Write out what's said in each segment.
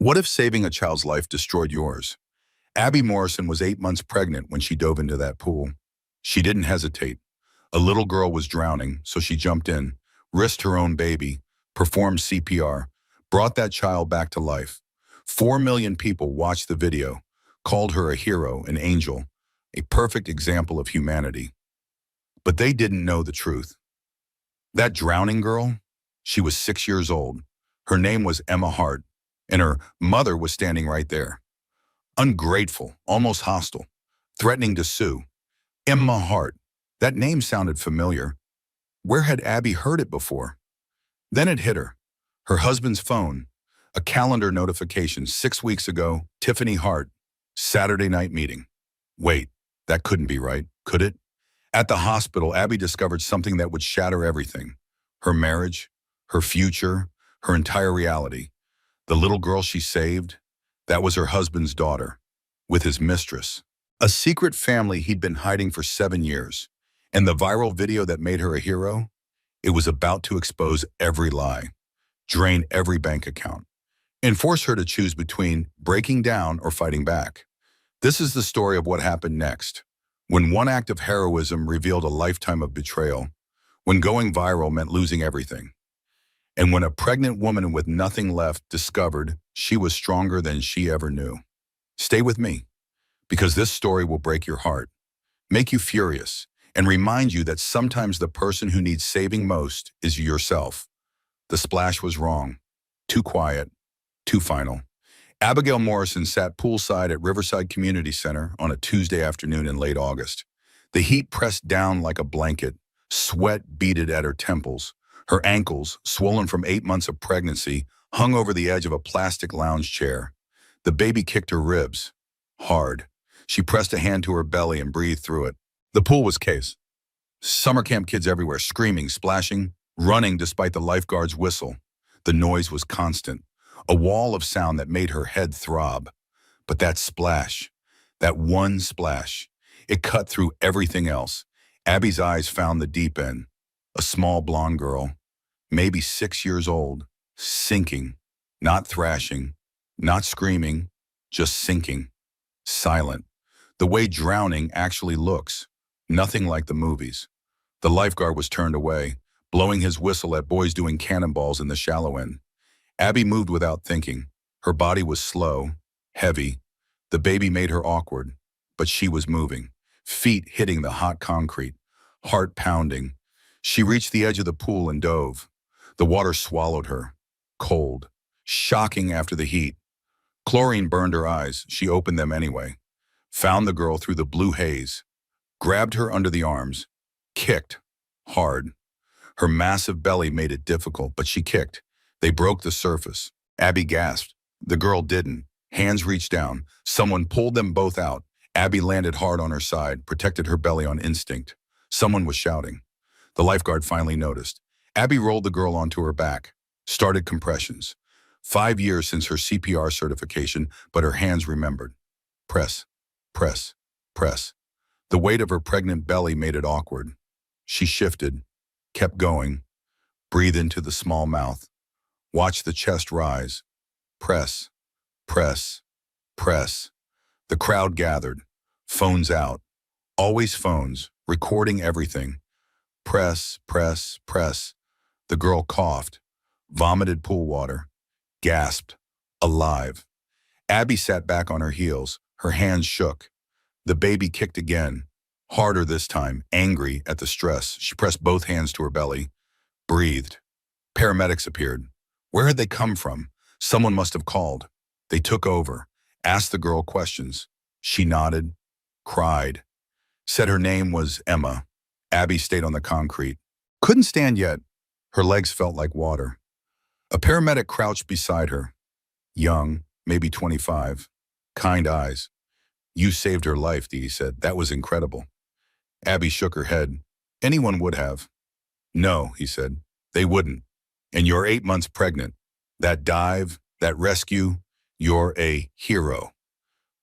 What if saving a child's life destroyed yours? Abby Morrison was 8 months pregnant when she dove into that pool. She didn't hesitate. A little girl was drowning, so she jumped in, risked her own baby, performed CPR, brought that child back to life. 4 million people watched the video, called her a hero, an angel, a perfect example of humanity. But they didn't know the truth. That drowning girl, she was 6 years old. Her name was Emma Hart, and her mother was standing right there. Ungrateful, almost hostile, threatening to sue. Emma Hart. That name sounded familiar. Where had Abby heard it before? Then it hit her. Her husband's phone. A calendar notification 6 weeks ago, Tiffany Hart. Saturday night meeting. Wait, that couldn't be right, could it? At the hospital, Abby discovered something that would shatter everything. Her marriage, her future, her entire reality. The little girl she saved, that was her husband's daughter, with his mistress. A secret family he'd been hiding for 7 years. And the viral video that made her a hero? It was about to expose every lie, drain every bank account, and force her to choose between breaking down or fighting back. This is the story of what happened next. When one act of heroism revealed a lifetime of betrayal, when going viral meant losing everything, and when a pregnant woman with nothing left discovered she was stronger than she ever knew. Stay with me, because this story will break your heart, make you furious, and remind you that sometimes the person who needs saving most is yourself. The splash was wrong, too quiet, too final. Abigail Morrison sat poolside at Riverside Community Center on a Tuesday afternoon in late August. The heat pressed down like a blanket, sweat beaded at her temples. Her ankles, swollen from 8 months of pregnancy, hung over the edge of a plastic lounge chair. The baby kicked her ribs. Hard. She pressed a hand to her belly and breathed through it. The pool was chaos. Summer camp kids everywhere, screaming, splashing, running despite the lifeguard's whistle. The noise was constant, a wall of sound that made her head throb. But that splash, that one splash, it cut through everything else. Abby's eyes found the deep end. A small blonde girl, maybe 6 years old, sinking, not thrashing, not screaming, just sinking, silent. The way drowning actually looks, nothing like the movies. The lifeguard was turned away, blowing his whistle at boys doing cannonballs in the shallow end. Abby moved without thinking. Her body was slow, heavy. The baby made her awkward, but she was moving, feet hitting the hot concrete, heart pounding. She reached the edge of the pool and dove. The water swallowed her, cold, shocking after the heat. Chlorine burned her eyes. She opened them anyway, found the girl through the blue haze, grabbed her under the arms, kicked, hard. Her massive belly made it difficult, but she kicked. They broke the surface. Abby gasped. The girl didn't. Hands reached down. Someone pulled them both out. Abby landed hard on her side, protected her belly on instinct. Someone was shouting. The lifeguard finally noticed. Abby rolled the girl onto her back, started compressions. 5 years since her CPR certification, but her hands remembered. Press, press, press. The weight of her pregnant belly made it awkward. She shifted, kept going. Breathe into the small mouth. Watch the chest rise. Press, press, press. The crowd gathered. Phones out. Always phones, recording everything. Press, press, press. The girl coughed, vomited pool water, gasped, alive. Abby sat back on her heels. Her hands shook. The baby kicked again, harder this time, angry at the stress. She pressed both hands to her belly, breathed. Paramedics appeared. Where had they come from? Someone must have called. They took over, asked the girl questions. She nodded, cried, said her name was Emma. Abby stayed on the concrete. Couldn't stand yet. Her legs felt like water. A paramedic crouched beside her. Young, maybe 25. Kind eyes. You saved her life, Dee said. That was incredible. Abby shook her head. Anyone would have. No, he said. They wouldn't. And you're 8 months pregnant. That dive, that rescue, you're a hero.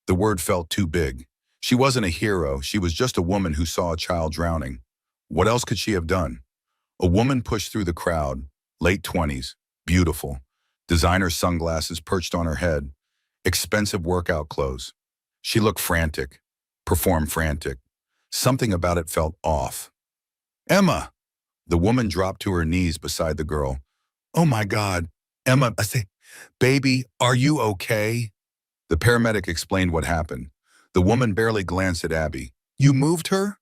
The word felt too big. She wasn't a hero. She was just a woman who saw a child drowning. What else could she have done? A woman pushed through the crowd, late 20s, beautiful, Designer sunglasses perched on her head, expensive workout clothes. She looked frantic, performed frantic. Something about it felt off. Emma! The woman dropped to her knees beside the girl. Oh my God, Emma, I say, baby, are you okay? The paramedic explained what happened. The woman barely glanced at Abby. You moved her?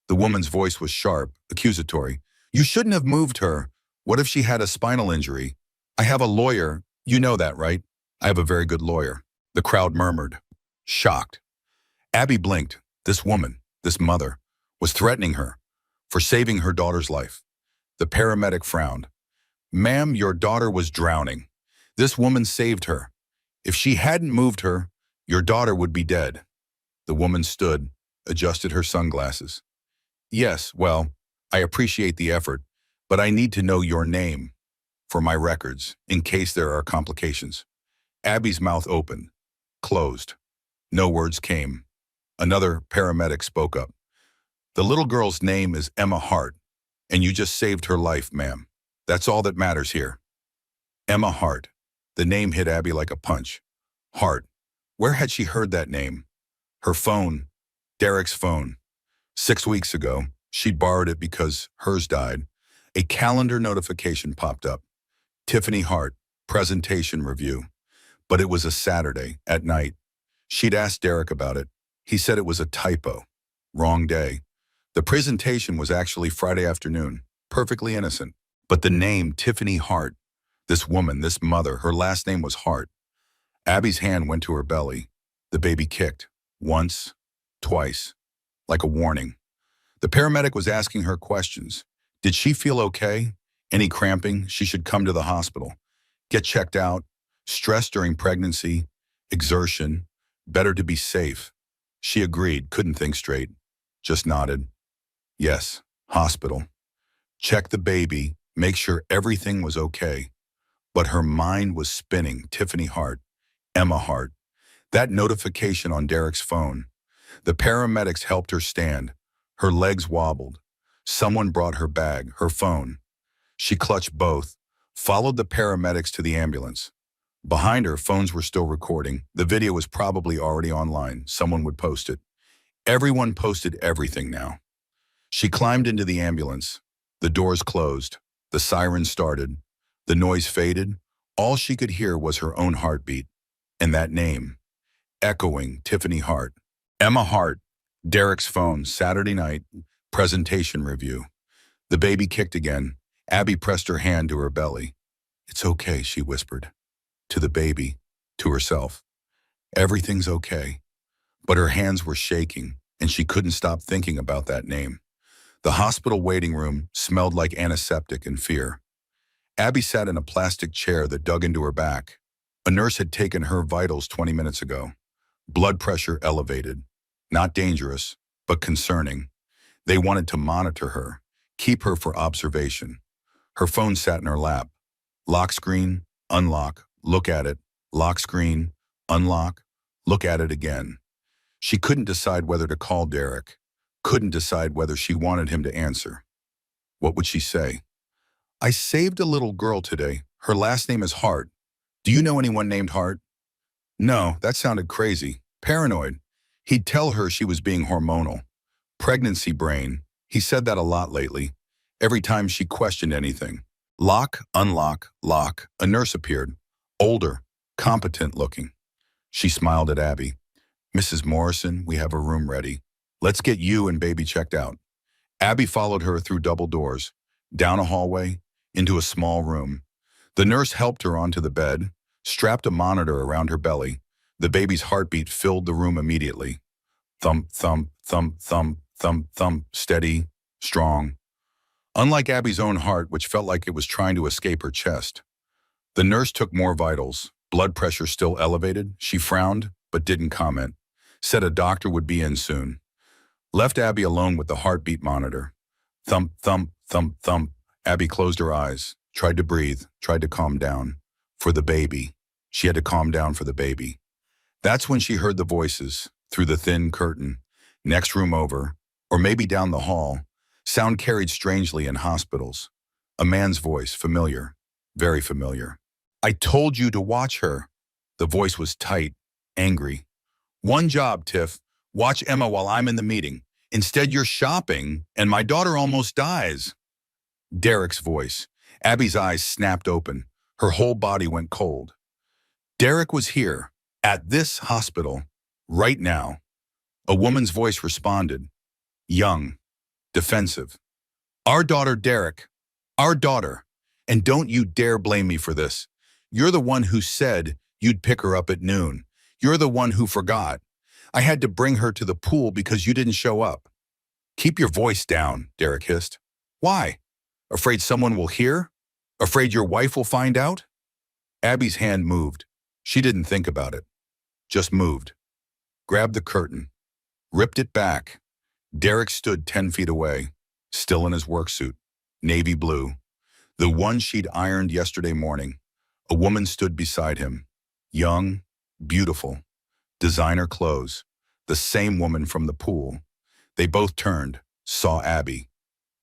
The woman's voice was sharp, accusatory. You shouldn't have moved her. What if she had a spinal injury? I have a lawyer. You know that, right? I have a very good lawyer. The crowd murmured, shocked. Abby blinked. This woman, this mother, was threatening her for saving her daughter's life. The paramedic frowned. Ma'am, your daughter was drowning. This woman saved her. If she hadn't moved her, your daughter would be dead. The woman stood, adjusted her sunglasses. Yes, well, I appreciate the effort, but I need to know your name for my records in case there are complications. Abby's mouth opened, closed. No words came. Another paramedic spoke up. The little girl's name is Emma Hart, and you just saved her life, ma'am. That's all that matters here. Emma Hart. The name hit Abby like a punch. Hart. Where had she heard that name? Her phone. Derek's phone. 6 weeks ago, she'd borrowed it because hers died. A calendar notification popped up. Tiffany Hart, presentation review. But it was a Saturday, at night. She'd asked Derek about it. He said it was a typo. Wrong day. The presentation was actually Friday afternoon. Perfectly innocent. But the name Tiffany Hart, this woman, this mother, her last name was Hart. Abby's hand went to her belly. The baby kicked. Once, twice. Like a warning. The paramedic was asking her questions. Did she feel okay? Any cramping? She should come to the hospital. Get checked out. Stress during pregnancy. Exertion. Better to be safe. She agreed, couldn't think straight. Just nodded. Yes, hospital. Check the baby. Make sure everything was okay. But her mind was spinning. Tiffany Hart. Emma Hart. That notification on Derek's phone. The paramedics helped her stand. Her legs wobbled. Someone brought her bag, her phone. She clutched both, followed the paramedics to the ambulance. Behind her, phones were still recording. The video was probably already online. Someone would post it. Everyone posted everything now. She climbed into the ambulance. The doors closed. The siren started. The noise faded. All she could hear was her own heartbeat. And that name, echoing Tiffany Hart. Emma Hart, Derek's phone, Saturday night, presentation review. The baby kicked again. Abby pressed her hand to her belly. It's okay, she whispered. To the baby, to herself. Everything's okay. But her hands were shaking, and she couldn't stop thinking about that name. The hospital waiting room smelled like antiseptic and fear. Abby sat in a plastic chair that dug into her back. A nurse had taken her vitals 20 minutes ago. Blood pressure elevated. Not dangerous, but concerning. They wanted to monitor her, keep her for observation. Her phone sat in her lap. Lock screen, unlock, look at it. Lock screen, unlock, look at it again. She couldn't decide whether to call Derek. Couldn't decide whether she wanted him to answer. What would she say? I saved a little girl today. Her last name is Hart. Do you know anyone named Hart? No, that sounded crazy. Paranoid. He'd tell her she was being hormonal. Pregnancy brain. He said that a lot lately. Every time she questioned anything. Lock, unlock, lock. A nurse appeared. Older, competent looking. She smiled at Abby. Mrs. Morrison, we have a room ready. Let's get you and baby checked out. Abby followed her through double doors, down a hallway, into a small room. The nurse helped her onto the bed, strapped a monitor around her belly. The baby's heartbeat filled the room immediately. Thump, thump, thump, thump, thump, thump, steady, strong. Unlike Abby's own heart, which felt like it was trying to escape her chest. The nurse took more vitals, blood pressure still elevated. She frowned, but didn't comment. Said a doctor would be in soon. Left Abby alone with the heartbeat monitor. Thump, thump, thump, thump. Abby closed her eyes, tried to breathe, tried to calm down. For the baby. She had to calm down for the baby. That's when she heard the voices, through the thin curtain. Next room over, or maybe down the hall. Sound carried strangely in hospitals. A man's voice, familiar, very familiar. I told you to watch her. The voice was tight, angry. One job, Tiff. Watch Emma while I'm in the meeting. Instead, you're shopping, and my daughter almost dies. Derek's voice. Abby's eyes snapped open. Her whole body went cold. Derek was here, at this hospital, right now. A woman's voice responded, young, defensive. Our daughter, Derek. Our daughter. And don't you dare blame me for this. You're the one who said you'd pick her up at noon. You're the one who forgot. I had to bring her to the pool because you didn't show up. Keep your voice down, Derek hissed. Why? Afraid someone will hear? Afraid your wife will find out? Abby's hand moved. She didn't think about it. Just moved. Grabbed the curtain. Ripped it back. Derek stood 10 feet away, still in his work suit, navy blue. The one she'd ironed yesterday morning. A woman stood beside him. Young, beautiful, designer clothes. The same woman from the pool. They both turned, saw Abby.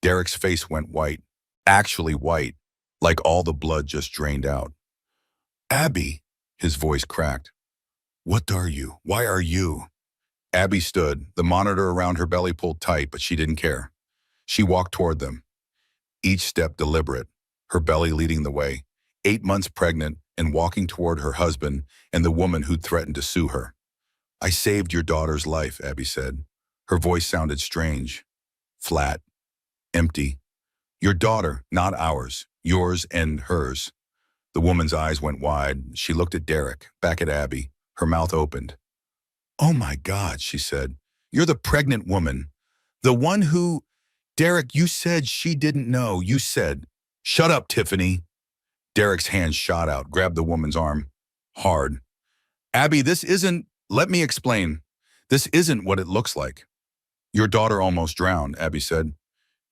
Derek's face went white. Actually white, like all the blood just drained out. Abby, his voice cracked. What are you? Why are you? Abby stood, the monitor around her belly pulled tight, but she didn't care. She walked toward them, each step deliberate, her belly leading the way, 8 months pregnant and walking toward her husband and the woman who'd threatened to sue her. I saved your daughter's life, Abby said. Her voice sounded strange, flat, empty. Your daughter, not ours, yours and hers. The woman's eyes went wide. She looked at Derek, back at Abby, her mouth opened. Oh my God, she said. You're the pregnant woman. The one who… Derek, you said she didn't know. You said… Shut up, Tiffany. Derek's hand shot out, grabbed the woman's arm. Hard. Abby, this isn't… Let me explain. This isn't what it looks like. Your daughter almost drowned, Abby said.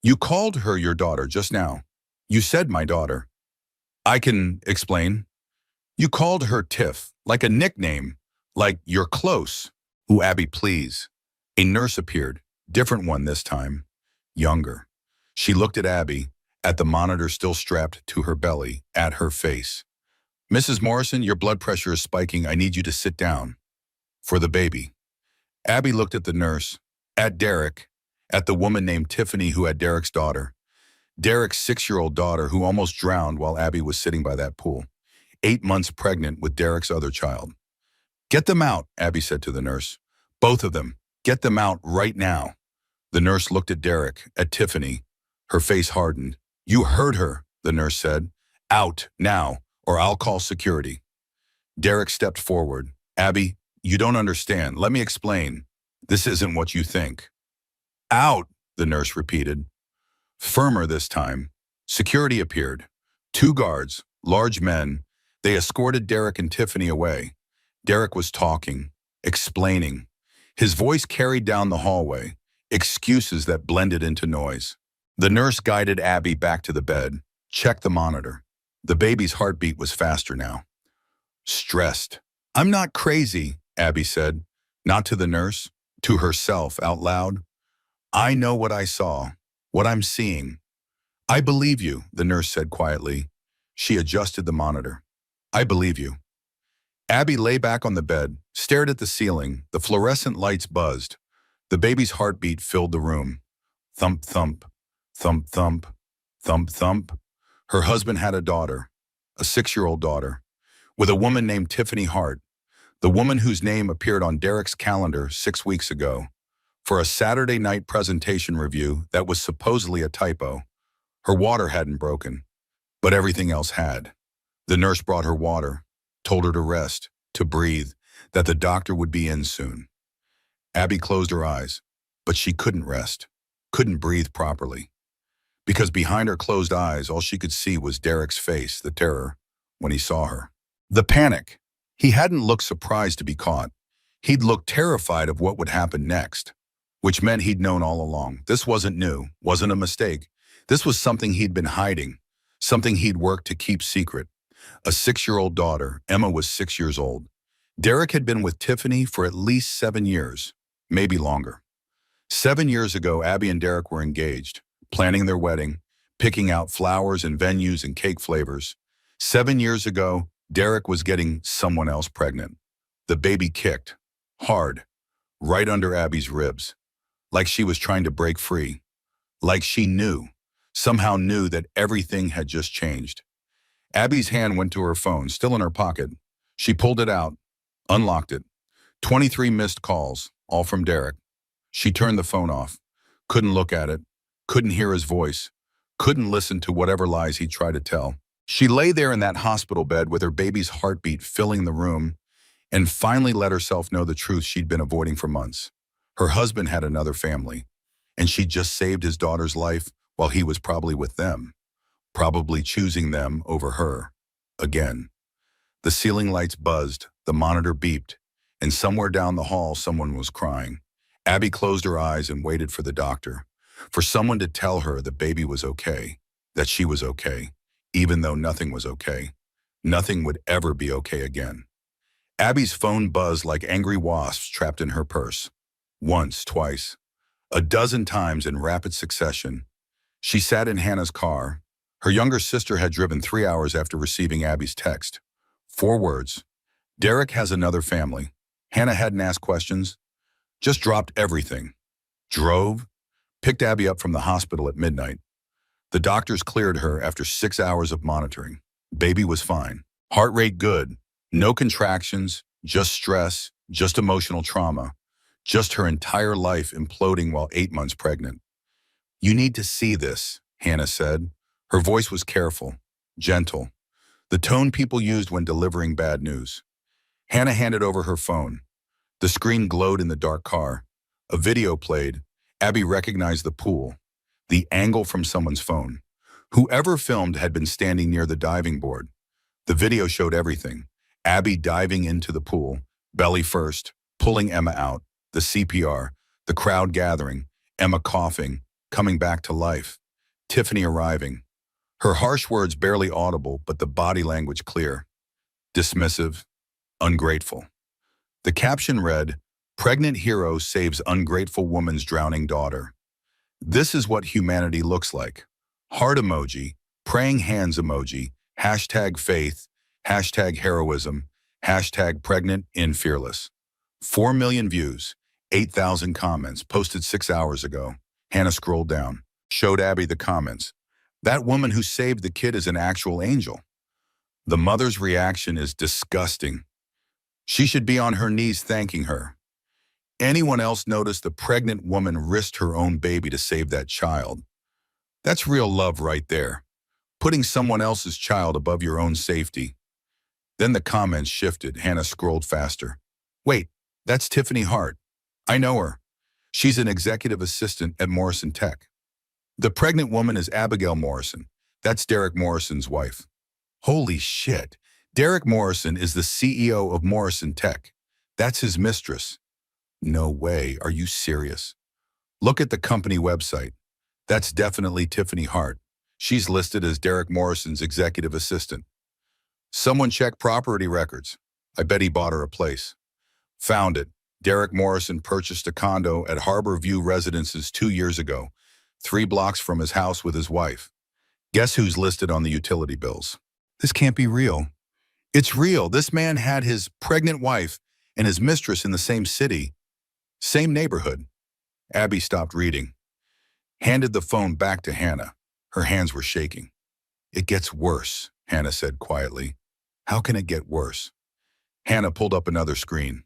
You called her your daughter just now. You said my daughter. I can explain. You called her Tiff, like a nickname, like you're close. Ooh, Abby, please. A nurse appeared, different one this time, younger. She looked at Abby, at the monitor still strapped to her belly, at her face. Mrs. Morrison, your blood pressure is spiking. I need you to sit down. For the baby. Abby looked at the nurse, at Derek, at the woman named Tiffany who had Derek's daughter. Derek's 6-year-old daughter who almost drowned while Abby was sitting by that pool. 8 months pregnant with Derek's other child. Get them out, Abby said to the nurse. Both of them. Get them out right now. The nurse looked at Derek, at Tiffany. Her face hardened. You heard her, the nurse said. Out, now, or I'll call security. Derek stepped forward. Abby, you don't understand. Let me explain. This isn't what you think. Out, the nurse repeated. Firmer this time. Security appeared. 2 guards, large men. They escorted Derek and Tiffany away. Derek was talking, explaining. His voice carried down the hallway, excuses that blended into noise. The nurse guided Abby back to the bed, checked the monitor. The baby's heartbeat was faster now. Stressed. I'm not crazy, Abby said. Not to the nurse, to herself out loud. I know what I saw, what I'm seeing. I believe you, the nurse said quietly. She adjusted the monitor. I believe you. Abby lay back on the bed, stared at the ceiling. The fluorescent lights buzzed. The baby's heartbeat filled the room. Thump, thump, thump, thump, thump, thump. Her husband had a daughter, a 6-year-old daughter, with a woman named Tiffany Hart, the woman whose name appeared on Derek's calendar 6 weeks ago, for a Saturday night presentation review that was supposedly a typo. Her water hadn't broken, but everything else had. The nurse brought her water, told her to rest, to breathe, that the doctor would be in soon. Abby closed her eyes, but she couldn't rest, couldn't breathe properly. Because behind her closed eyes, all she could see was Derek's face, the terror, when he saw her. The panic. He hadn't looked surprised to be caught. He'd looked terrified of what would happen next, which meant he'd known all along. This wasn't new, wasn't a mistake. This was something he'd been hiding, something he'd worked to keep secret. A 6-year-old daughter, Emma was 6 years old. Derek had been with Tiffany for at least 7 years, maybe longer. 7 years ago, Abby and Derek were engaged, planning their wedding, picking out flowers and venues and cake flavors. 7 years ago, Derek was getting someone else pregnant. The baby kicked, hard, right under Abby's ribs, like she was trying to break free, like she knew, somehow knew that everything had just changed. Abby's hand went to her phone, still in her pocket. She pulled it out, unlocked it. 23 missed calls, all from Derek. She turned the phone off, couldn't look at it, couldn't hear his voice, couldn't listen to whatever lies he tried to tell. She lay there in that hospital bed with her baby's heartbeat filling the room and finally let herself know the truth she'd been avoiding for months. Her husband had another family, and she'd just saved his daughter's life while he was probably with them, probably choosing them over her. Again. The ceiling lights buzzed, the monitor beeped, and somewhere down the hall someone was crying. Abby closed her eyes and waited for the doctor, for someone to tell her the baby was okay, that she was okay, even though nothing was okay. Nothing would ever be okay again. Abby's phone buzzed like angry wasps trapped in her purse. Once, twice, a dozen times in rapid succession. She sat in Hannah's car. Her younger sister had driven 3 hours after receiving Abby's text. 4 words. Derek has another family. Hannah hadn't asked questions, just dropped everything. Drove, picked Abby up from the hospital at midnight. The doctors cleared her after 6 hours of monitoring. Baby was fine. Heart rate good. No contractions, just stress, just emotional trauma. Just her entire life imploding while 8 months pregnant. "You need to see this," Hannah said. Her voice was careful, gentle. The tone people used when delivering bad news. Hannah handed over her phone. The screen glowed in the dark car. A video played. Abby recognized the pool, the angle from someone's phone. Whoever filmed had been standing near the diving board. The video showed everything. Abby diving into the pool, belly first, pulling Emma out, the CPR, the crowd gathering, Emma coughing, coming back to life, Tiffany arriving. Her harsh words barely audible, but the body language clear. Dismissive, ungrateful. The caption read, "Pregnant hero saves ungrateful woman's drowning daughter." This is what humanity looks like. Heart emoji, praying hands emoji, hashtag faith, hashtag heroism, hashtag pregnant in fearless. 4 million views, 8,000 comments, posted 6 hours ago. Hannah scrolled down, showed Abby the comments. That woman who saved the kid is an actual angel. The mother's reaction is disgusting. She should be on her knees thanking her. Anyone else notice the pregnant woman risked her own baby to save that child? That's real love right there. Putting someone else's child above your own safety. Then the comments shifted. Hannah scrolled faster. Wait, that's Tiffany Hart. I know her. She's an executive assistant at Morrison Tech. The pregnant woman is Abigail Morrison. That's Derek Morrison's wife. Holy shit. Derek Morrison is the CEO of Morrison Tech. That's his mistress. No way. Are you serious? Look at the company website. That's definitely Tiffany Hart. She's listed as Derek Morrison's executive assistant. Someone check property records. I bet he bought her a place. Found it. Derek Morrison purchased a condo at Harbor View Residences 2 years ago, 3 blocks from his house with his wife. Guess who's listed on the utility bills? This can't be real. It's real. This man had his pregnant wife and his mistress in the same city, same neighborhood. Abby stopped reading, handed the phone back to Hannah. Her hands were shaking. "It gets worse," Hannah said quietly. "How can it get worse?" Hannah pulled up another screen.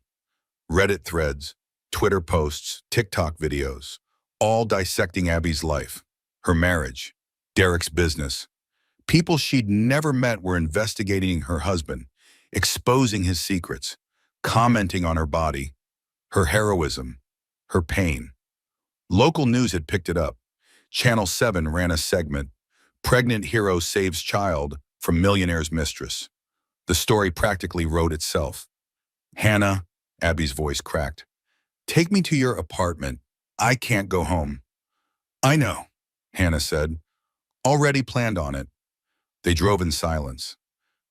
Reddit threads, Twitter posts, TikTok videos, all dissecting Abby's life, her marriage, Derek's business. People she'd never met were investigating her husband, exposing his secrets, commenting on her body, her heroism, her pain. Local news had picked it up. Channel 7 ran a segment, "Pregnant Hero Saves Child from Millionaire's Mistress." The story practically wrote itself. "Hannah," Abby's voice cracked, "take me to your apartment. I can't go home." "I know," Hannah said. "Already planned on it." They drove in silence.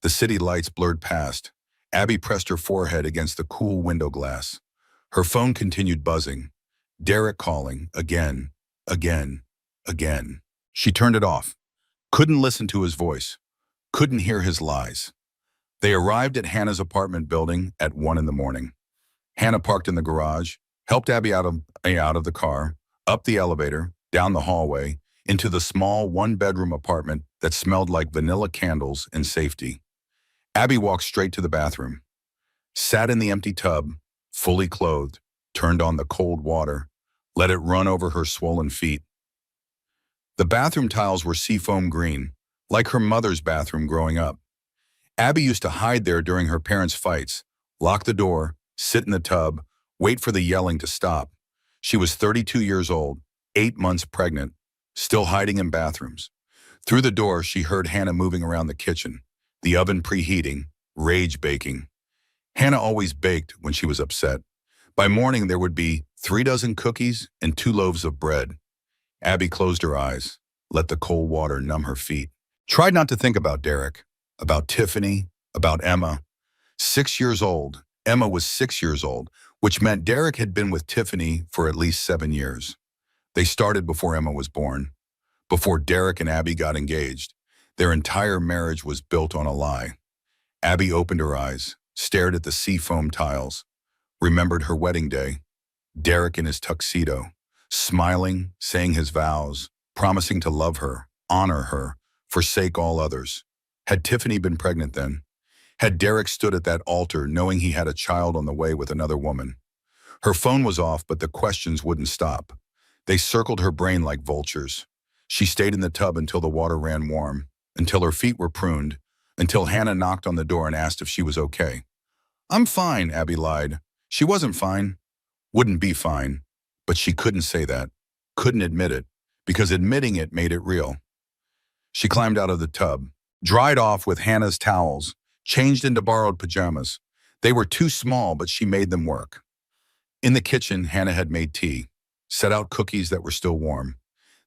The city lights blurred past. Abby pressed her forehead against the cool window glass. Her phone continued buzzing. Derek calling, again, again, again. She turned it off. Couldn't listen to his voice. Couldn't hear his lies. They arrived at Hannah's apartment building at 1 in the morning. Hannah parked in the garage, helped Abby out of the car, up the elevator, down the hallway, into the small one-bedroom apartment that smelled like vanilla candles and safety. Abby walked straight to the bathroom, sat in the empty tub, fully clothed, turned on the cold water, let it run over her swollen feet. The bathroom tiles were seafoam green, like her mother's bathroom growing up. Abby used to hide there during her parents' fights, lock the door, sit in the tub, wait for the yelling to stop. She was 32 years old, 8 months pregnant, still hiding in bathrooms. Through the door, she heard Hannah moving around the kitchen, the oven preheating, rage baking. Hannah always baked when she was upset. By morning, there would be 3 dozen cookies and 2 loaves of bread. Abby closed her eyes, let the cold water numb her feet. Tried not to think about Derek, about Tiffany, about Emma. 6 years old. Emma was 6 years old, which meant Derek had been with Tiffany for at least 7 years. They started before Emma was born, before Derek and Abby got engaged. Their entire marriage was built on a lie. Abby opened her eyes, stared at the seafoam tiles, remembered her wedding day, Derek in his tuxedo, smiling, saying his vows, promising to love her, honor her, forsake all others. Had Tiffany been pregnant then? Had Derek stood at that altar knowing he had a child on the way with another woman? Her phone was off, but the questions wouldn't stop. They circled her brain like vultures. She stayed in the tub until the water ran warm, until her feet were pruned, until Hannah knocked on the door and asked if she was okay. "I'm fine," Abby lied. She wasn't fine, wouldn't be fine, but she couldn't say that, couldn't admit it, because admitting it made it real. She climbed out of the tub, dried off with Hannah's towels, changed into borrowed pajamas. They were too small, but she made them work. In the kitchen, Hannah had made tea, set out cookies that were still warm.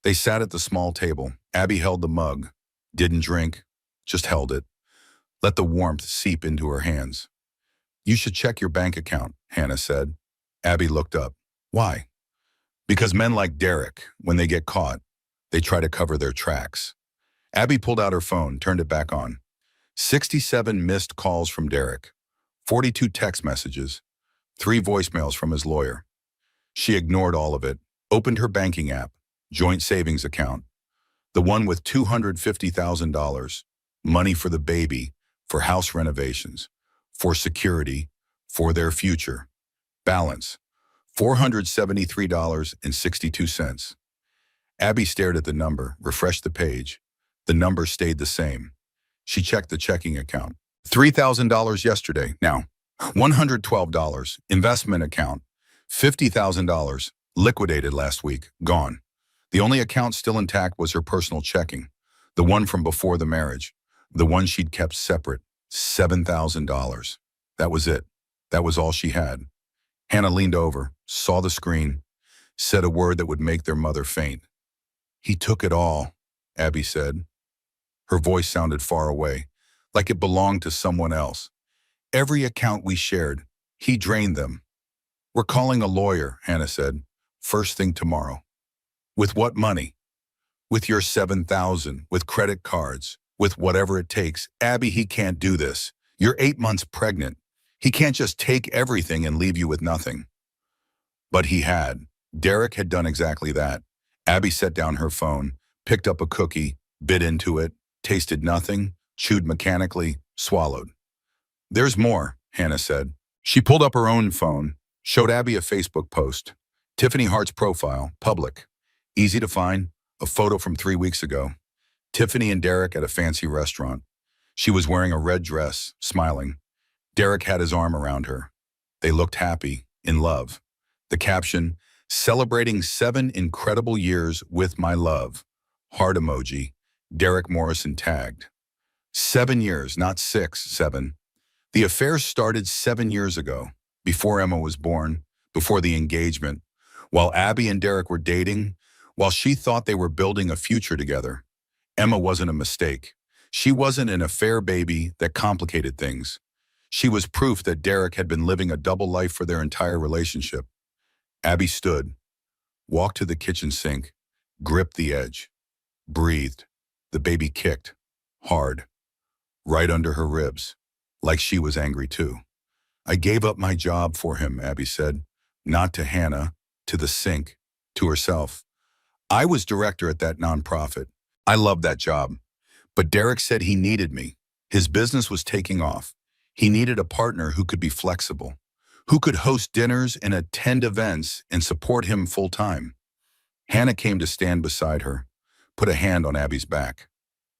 They sat at the small table. Abby held the mug, didn't drink, just held it, let the warmth seep into her hands. "You should check your bank account," Hannah said. Abby looked up. "Why?" "Because men like Derek, when they get caught, they try to cover their tracks." Abby pulled out her phone, turned it back on. 67 missed calls from Derek, 42 text messages, 3 voicemails from his lawyer. She ignored all of it, opened her banking app, joint savings account, the one with $250,000, money for the baby, for house renovations, for security, for their future. Balance, $473.62. Abby stared at the number, refreshed the page. The number stayed the same. She checked the checking account. $3,000 yesterday, now $112. Investment account, $50,000. Liquidated last week, gone. The only account still intact was her personal checking, the one from before the marriage, the one she'd kept separate, $7,000. That was it. That was all she had. Hannah leaned over, saw the screen, said a word that would make their mother faint. "He took it all," Abby said. Her voice sounded far away, like it belonged to someone else. "Every account we shared, he drained them." "We're calling a lawyer," Hannah said. "First thing tomorrow." "With what money?" "With your 7,000, with credit cards, with whatever it takes." "Abby, he can't do this. You're 8 months pregnant. He can't just take everything and leave you with nothing." But he had. Derek had done exactly that. Abby set down her phone, picked up a cookie, bit into it, tasted nothing, chewed mechanically, swallowed. "There's more," Hannah said. She pulled up her own phone, showed Abby a Facebook post. Tiffany Hart's profile, public. Easy to find, a photo from 3 weeks ago. Tiffany and Derek at a fancy restaurant. She was wearing a red dress, smiling. Derek had his arm around her. They looked happy, in love. The caption, "Celebrating 7 incredible years with my love." Heart emoji. Derek Morrison tagged. 7 years, not 6, 7. The affair started 7 years ago, before Emma was born, before the engagement, while Abby and Derek were dating, while she thought they were building a future together. Emma wasn't a mistake. She wasn't an affair baby that complicated things. She was proof that Derek had been living a double life for their entire relationship. Abby stood, walked to the kitchen sink, gripped the edge, breathed. The baby kicked, hard, right under her ribs. like she was angry too. I gave up my job for him, Abby said. Not to Hannah, to the sink, to herself. I was director at that nonprofit. I loved that job. But Derek said he needed me. His business was taking off. He needed a partner who could be flexible, who could host dinners and attend events and support him full time. Hannah came to stand beside her, put a hand on Abby's back.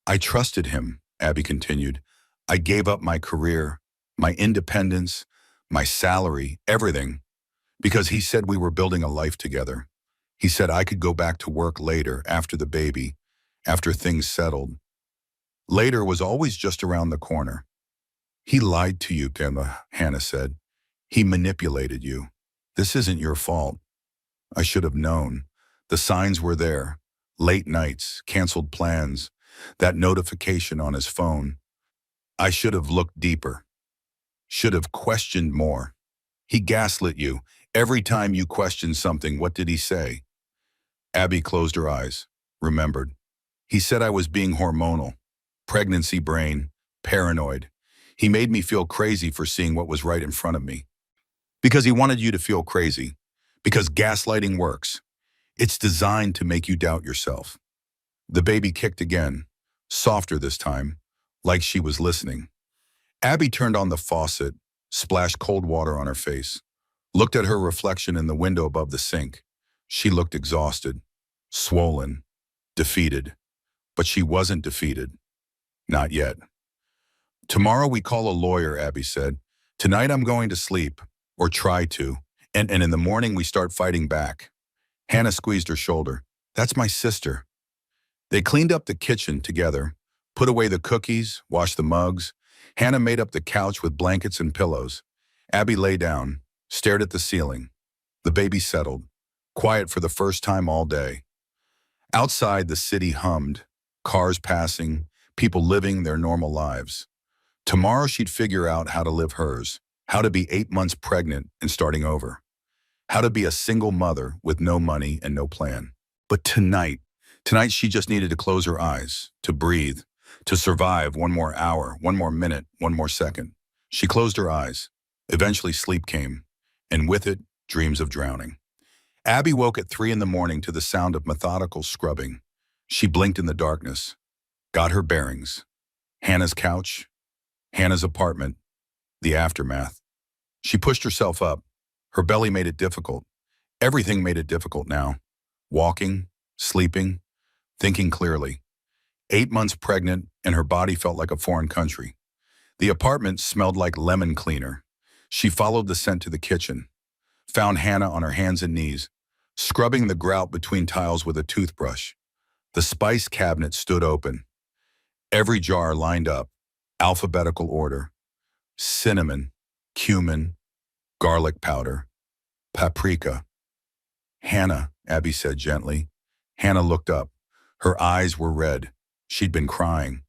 I trusted him, Abby continued. I gave up my career, my independence, my salary, everything, because he said we were building a life together. He said I could go back to work later, after the baby, after things settled. Later was always just around the corner. He lied to you, Hannah said. He manipulated you. This isn't your fault. I should have known. The signs were there. Late nights, canceled plans, that notification on his phone. I should have looked deeper. Should have questioned more. He gaslit you. Every time you questioned something, what did he say? Abby closed her eyes, remembered. He said I was being hormonal, pregnancy brain, paranoid. He made me feel crazy for seeing what was right in front of me. Because he wanted you to feel crazy. Because gaslighting works. It's designed to make you doubt yourself. The baby kicked again, softer this time, like she was listening. Abby turned on the faucet, splashed cold water on her face, looked at her reflection in the window above the sink. She looked exhausted, swollen, defeated. But she wasn't defeated. Not yet. Tomorrow we call a lawyer, Abby said. Tonight I'm going to sleep, or try to, and in the morning we start fighting back. Hannah squeezed her shoulder. That's my sister. They cleaned up the kitchen together, put away the cookies, washed the mugs. Hannah made up the couch with blankets and pillows. Abby lay down, stared at the ceiling. The baby settled, quiet for the first time all day. Outside, the city hummed, cars passing, people living their normal lives. Tomorrow she'd figure out how to live hers, how to be 8 months pregnant and starting over, how to be a single mother with no money and no plan. But tonight she just needed to close her eyes, to breathe, to survive 1 more hour, 1 more minute, 1 more second. She closed her eyes. Eventually sleep came, and with it, dreams of drowning. Abby woke at 3 in the morning to the sound of methodical scrubbing. She blinked in the darkness, got her bearings. Hannah's couch, Hannah's apartment, the aftermath. She pushed herself up. Her belly made it difficult. Everything made it difficult now. Walking, sleeping, thinking clearly. 8 months pregnant, and her body felt like a foreign country. The apartment smelled like lemon cleaner. She followed the scent to the kitchen, found Hannah on her hands and knees, scrubbing the grout between tiles with a toothbrush. The spice cabinet stood open. Every jar lined up, alphabetical order. Cinnamon, cumin, garlic powder, paprika. Hannah, Abby said gently. Hannah looked up. Her eyes were red. She'd been crying.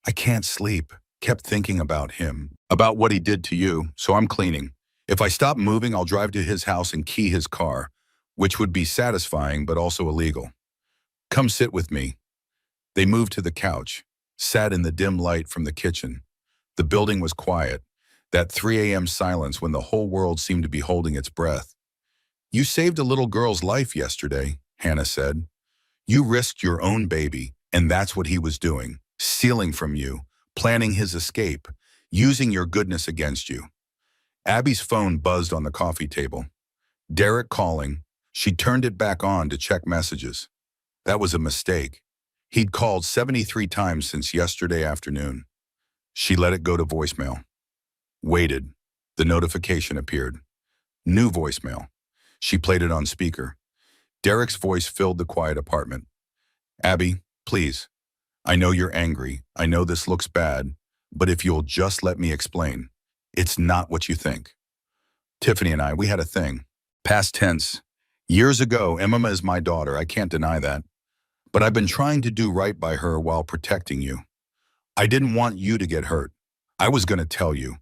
I can't sleep. Kept thinking about him, about what he did to you, so I'm cleaning. If I stop moving, I'll drive to his house and key his car, which would be satisfying but also illegal. Come sit with me. They moved to the couch, sat in the dim light from the kitchen. The building was quiet, that 3 a.m. silence when the whole world seemed to be holding its breath. You saved a little girl's life yesterday, Hannah said. You risked your own baby, and that's what he was doing, stealing from you, planning his escape, using your goodness against you. Abby's phone buzzed on the coffee table. Derek calling. She turned it back on to check messages. That was a mistake. He'd called 73 times since yesterday afternoon. She let it go to voicemail. Waited. The notification appeared. New voicemail. She played it on speaker. Derek's voice filled the quiet apartment. Abby, please. I know you're angry. I know this looks bad, but if you'll just let me explain, it's not what you think. Tiffany and I, we had a thing. Past tense. Years ago, Emma is my daughter. I can't deny that. But I've been trying to do right by her while protecting you. I didn't want you to get hurt. I was going to tell you.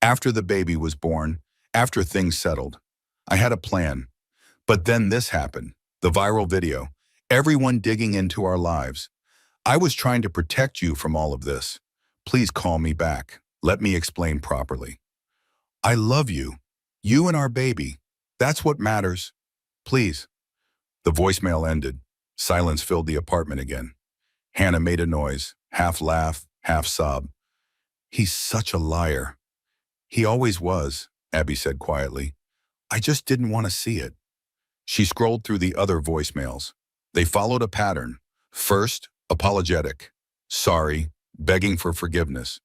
After the baby was born, after things settled, I had a plan. But then this happened. The viral video. Everyone digging into our lives. I was trying to protect you from all of this. Please call me back. Let me explain properly. I love you. You and our baby. That's what matters. Please. The voicemail ended. Silence filled the apartment again. Hannah made a noise, half laugh, half sob. He's such a liar. He always was, Abby said quietly. I just didn't want to see it. She scrolled through the other voicemails. They followed a pattern. First, apologetic. Sorry, begging for forgiveness.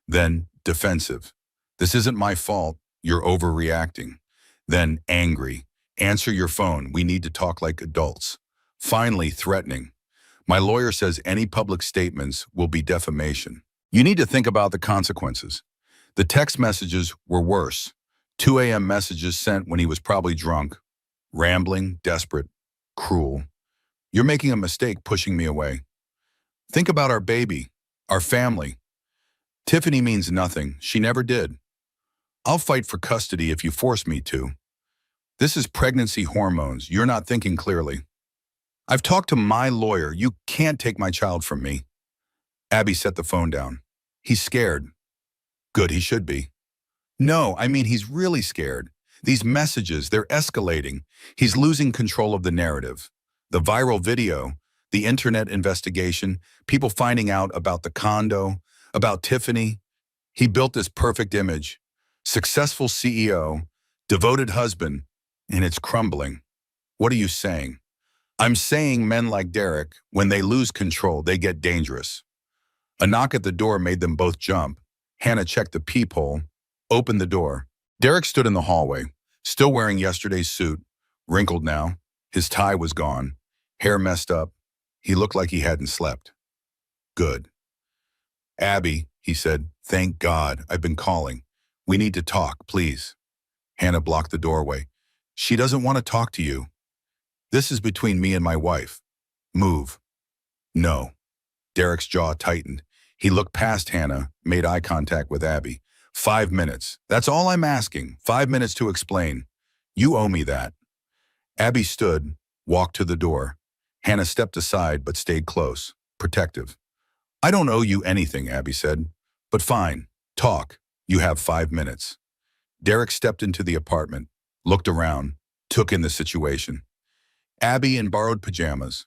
Then, defensive. This isn't my fault. You're overreacting. Then, angry. Answer your phone. We need to talk like adults. Finally, threatening. My lawyer says any public statements will be defamation. You need to think about the consequences. The text messages were worse. 2 a.m. messages sent when he was probably drunk. Rambling, desperate, cruel. You're making a mistake pushing me away. Think about our baby, our family. Tiffany means nothing. She never did. I'll fight for custody if you force me to. This is pregnancy hormones. You're not thinking clearly. I've talked to my lawyer. You can't take my child from me. Abby set the phone down. He's scared. Good, he should be. No, I mean he's really scared. These messages, they're escalating. He's losing control of the narrative. The viral video, the internet investigation, people finding out about the condo, about Tiffany. He built this perfect image. Successful CEO, devoted husband, and it's crumbling. What are you saying? I'm saying men like Derek, when they lose control, they get dangerous. A knock at the door made them both jump. Hannah checked the peephole, opened the door. Derek stood in the hallway, still wearing yesterday's suit, wrinkled now. His tie was gone, hair messed up. He looked like he hadn't slept. Good. Abby, he said, thank God, I've been calling. We need to talk, please. Hannah blocked the doorway. She doesn't want to talk to you. This is between me and my wife. Move. No. Derek's jaw tightened. He looked past Hannah, made eye contact with Abby. 5 minutes. That's all I'm asking. 5 minutes to explain. You owe me that. Abby stood, walked to the door. Hannah stepped aside but stayed close, protective. I don't owe you anything, Abby said. But fine. Talk. You have 5 minutes. Derek stepped into the apartment, looked around, took in the situation. Abby in borrowed pajamas.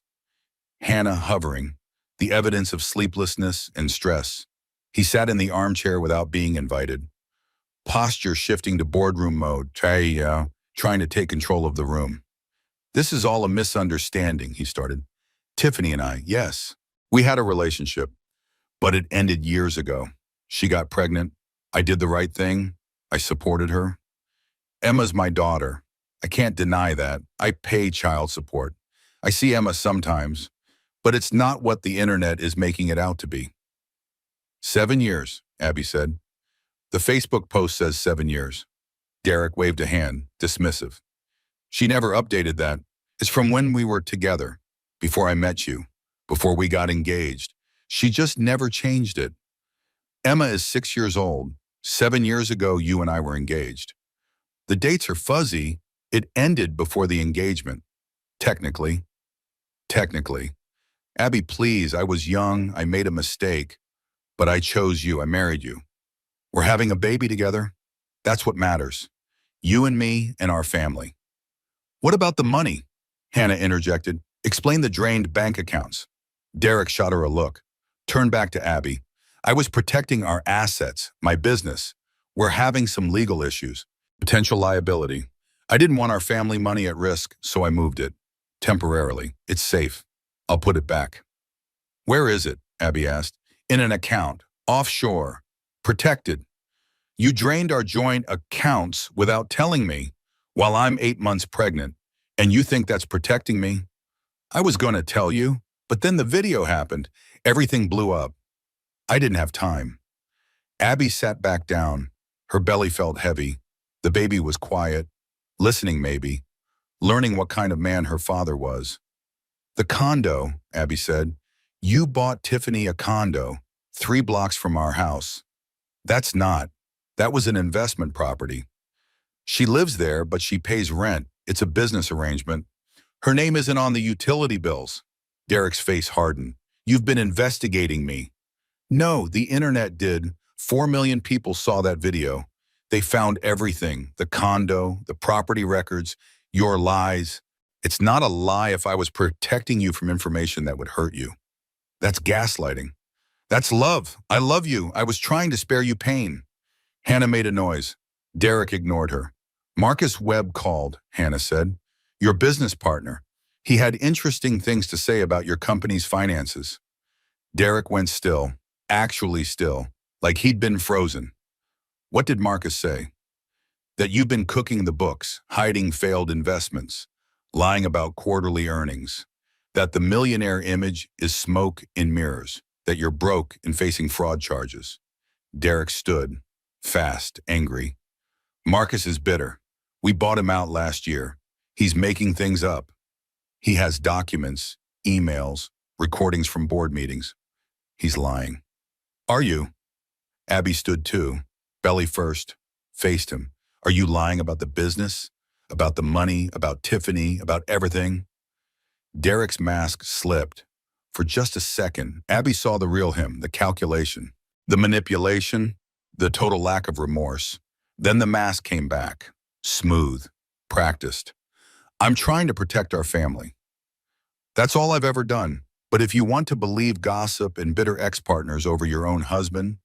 Hannah hovering, the evidence of sleeplessness and stress. He sat in the armchair without being invited. Posture shifting to boardroom mode, trying to take control of the room. This is all a misunderstanding, he started. Tiffany and I, yes, we had a relationship, but it ended years ago. She got pregnant. I did the right thing. I supported her. Emma's my daughter. I can't deny that. I pay child support. I see Emma sometimes, but it's not what the internet is making it out to be. 7 years, Abby said. The Facebook post says 7 years. Derek waved a hand, dismissive. She never updated that. It's from when we were together, before I met you, before we got engaged. She just never changed it. Emma is 6 years old. 7 years ago, you and I were engaged. The dates are fuzzy. It ended before the engagement. Technically. Abby, please, I was young. I made a mistake. But I chose you. I married you. We're having a baby together. That's what matters. You and me and our family. What about the money? Hannah interjected. Explain the drained bank accounts. Derek shot her a look. Turned back to Abby. I was protecting our assets, my business. We're having some legal issues. Potential liability. I didn't want our family money at risk, so I moved it. Temporarily. It's safe. I'll put it back. Where is it? Abby asked. In an account. Offshore. Protected. You drained our joint accounts without telling me while I'm 8 months pregnant, and you think that's protecting me? I was going to tell you, but then the video happened. Everything blew up. I didn't have time. Abby sat back down. Her belly felt heavy. The baby was quiet, listening maybe, learning what kind of man her father was. The condo, Abby said. You bought Tiffany a condo 3 blocks from our house. That's not. That was an investment property. She lives there, but she pays rent. It's a business arrangement. Her name isn't on the utility bills. Derek's face hardened. You've been investigating me. No, the internet did. 4 million people saw that video. They found everything, the condo, the property records, your lies. It's not a lie if I was protecting you from information that would hurt you. That's gaslighting. That's love. I love you. I was trying to spare you pain. Hannah made a noise. Derek ignored her. Marcus Webb called, Hannah said. Your business partner. He had interesting things to say about your company's finances. Derek went still, actually still, like he'd been frozen. What did Marcus say? That you've been cooking the books, hiding failed investments, lying about quarterly earnings, that the millionaire image is smoke in mirrors, that you're broke and facing fraud charges. Derek stood, fast, angry. Marcus is bitter. We bought him out last year. He's making things up. He has documents, emails, recordings from board meetings. He's lying. Are you? Abby stood too, belly first, faced him. Are you lying about the business? About the money? About Tiffany? About everything? Derek's mask slipped. For just a second, Abby saw the real him, the calculation, the manipulation, the total lack of remorse. Then the mask came back, smooth, practiced. I'm trying to protect our family. That's all I've ever done. But if you want to believe gossip and bitter ex-partners over your own husband,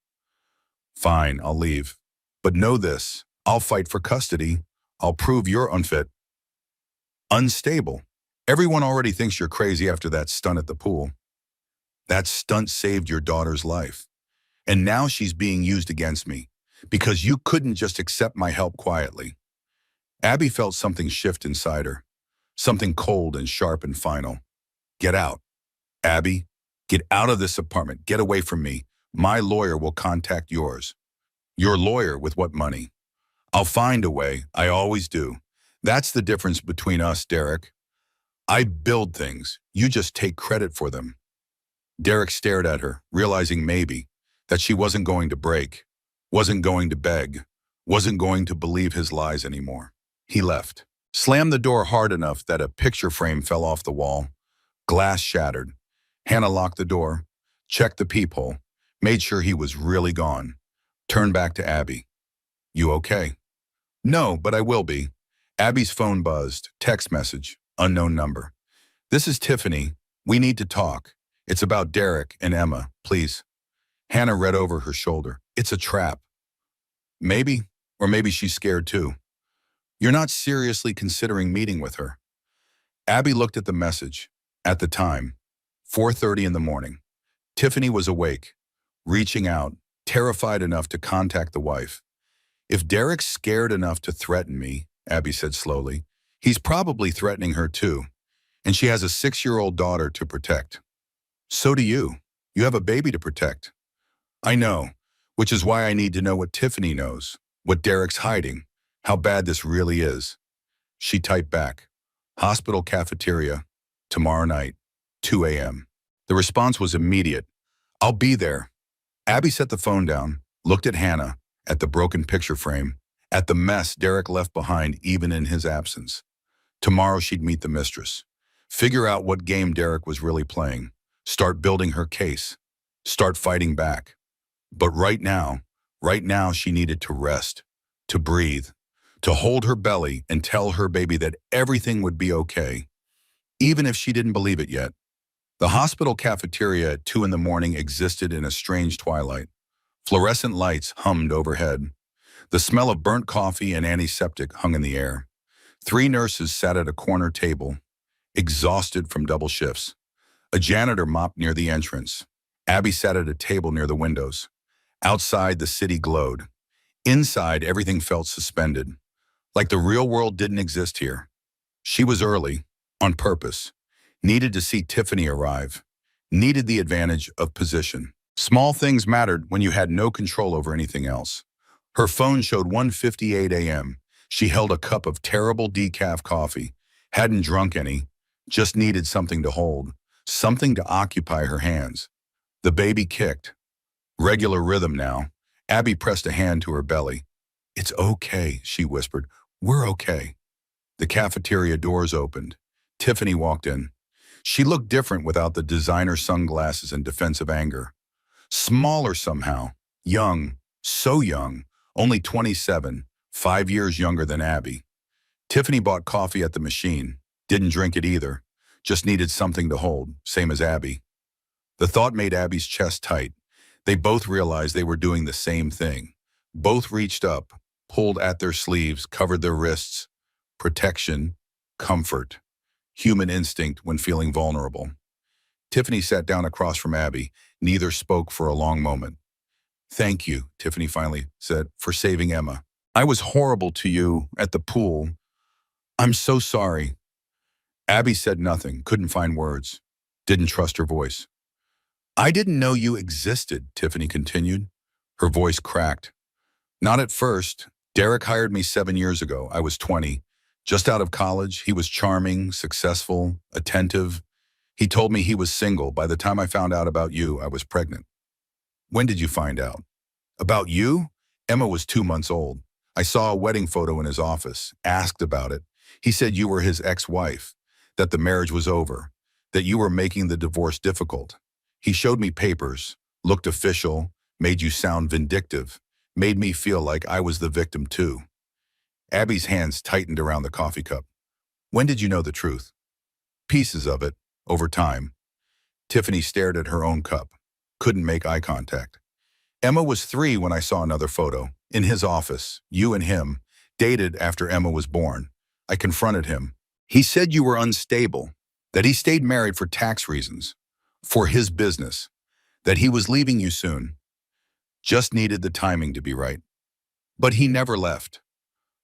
fine, I'll leave. But know this, I'll fight for custody. I'll prove you're unfit. Unstable. Everyone already thinks you're crazy after that stunt at the pool. That stunt saved your daughter's life. And now she's being used against me because you couldn't just accept my help quietly. Abby felt something shift inside her, something cold and sharp and final. Get out. Abby, get out of this apartment. Get away from me. My lawyer will contact yours. Your lawyer with what money? I'll find a way. I always do. That's the difference between us, Derek. I build things. You just take credit for them. Derek stared at her, realizing maybe that she wasn't going to break, wasn't going to beg, wasn't going to believe his lies anymore. He left, slammed the door hard enough that a picture frame fell off the wall. Glass shattered. Hannah locked the door, checked the peephole, made sure he was really gone. Turned back to Abby. You okay? No, but I will be. Abby's phone buzzed. Text message. Unknown number. This is Tiffany. We need to talk. It's about Derek and Emma, please. Hannah read over her shoulder. It's a trap. Maybe, or maybe she's scared too. You're not seriously considering meeting with her. Abby looked at the message. At the time, 4:30 in the morning. Tiffany was awake, reaching out, terrified enough to contact the wife. If Derek's scared enough to threaten me, Abby said slowly, he's probably threatening her too. And she has a 6-year-old daughter to protect. So do you. You have a baby to protect. I know, which is why I need to know what Tiffany knows, what Derek's hiding, how bad this really is. She typed back, hospital cafeteria, tomorrow night, 2 a.m. The response was immediate. I'll be there. Abby set the phone down, looked at Hannah, at the broken picture frame, at the mess Derek left behind even in his absence. Tomorrow she'd meet the mistress. Figure out what game Derek was really playing. Start building her case. Start fighting back. But right now she needed to rest, to breathe, to hold her belly and tell her baby that everything would be okay, even if she didn't believe it yet. The hospital cafeteria at 2 in the morning existed in a strange twilight. Fluorescent lights hummed overhead. The smell of burnt coffee and antiseptic hung in the air. 3 nurses sat at a corner table, exhausted from double shifts. A janitor mopped near the entrance. Abby sat at a table near the windows. Outside, the city glowed. Inside, everything felt suspended, like the real world didn't exist here. She was early, on purpose, needed to see Tiffany arrive, needed the advantage of position. Small things mattered when you had no control over anything else. Her phone showed 1:58 a.m. She held a cup of terrible decaf coffee, hadn't drunk any, just needed something to hold, something to occupy her hands. The baby kicked. Regular rhythm now. Abby pressed a hand to her belly. It's okay, she whispered. We're okay. The cafeteria doors opened. Tiffany walked in. She looked different without the designer sunglasses and defensive anger. Smaller somehow, young, So young, only 27, 5 years younger than Abby. Tiffany bought coffee at the machine, didn't drink it either, just needed something to hold, same as Abby. The thought made Abby's chest tight. They both realized they were doing the same thing. Both reached up, pulled at their sleeves, covered their wrists. Protection, comfort, human instinct when feeling vulnerable. Tiffany sat down across from Abby. Neither spoke for a long moment. "Thank you," Tiffany finally said, "for saving Emma. I was horrible to you at the pool. I'm so sorry." Abby said nothing, couldn't find words, didn't trust her voice. "I didn't know you existed," Tiffany continued. Her voice cracked. "Not at first. Derek hired me 7 years ago. I was 20. Just out of college, he was charming, successful, attentive. He told me he was single. By the time I found out about you, I was pregnant." "When did you find out?" "About you?" Emma was 2 months old. I saw a wedding photo in his office, asked about it. He said you were his ex-wife, that the marriage was over, that you were making the divorce difficult. He showed me papers, looked official, made you sound vindictive, made me feel like I was the victim too. Abby's hands tightened around the coffee cup. "When did you know the truth?" "Pieces of it, over time." Tiffany stared at her own cup, couldn't make eye contact. "Emma was 3 when I saw another photo, in his office, you and him, dated after Emma was born. I confronted him. He said you were unstable, that he stayed married for tax reasons, for his business, that he was leaving you soon. Just needed the timing to be right. But he never left.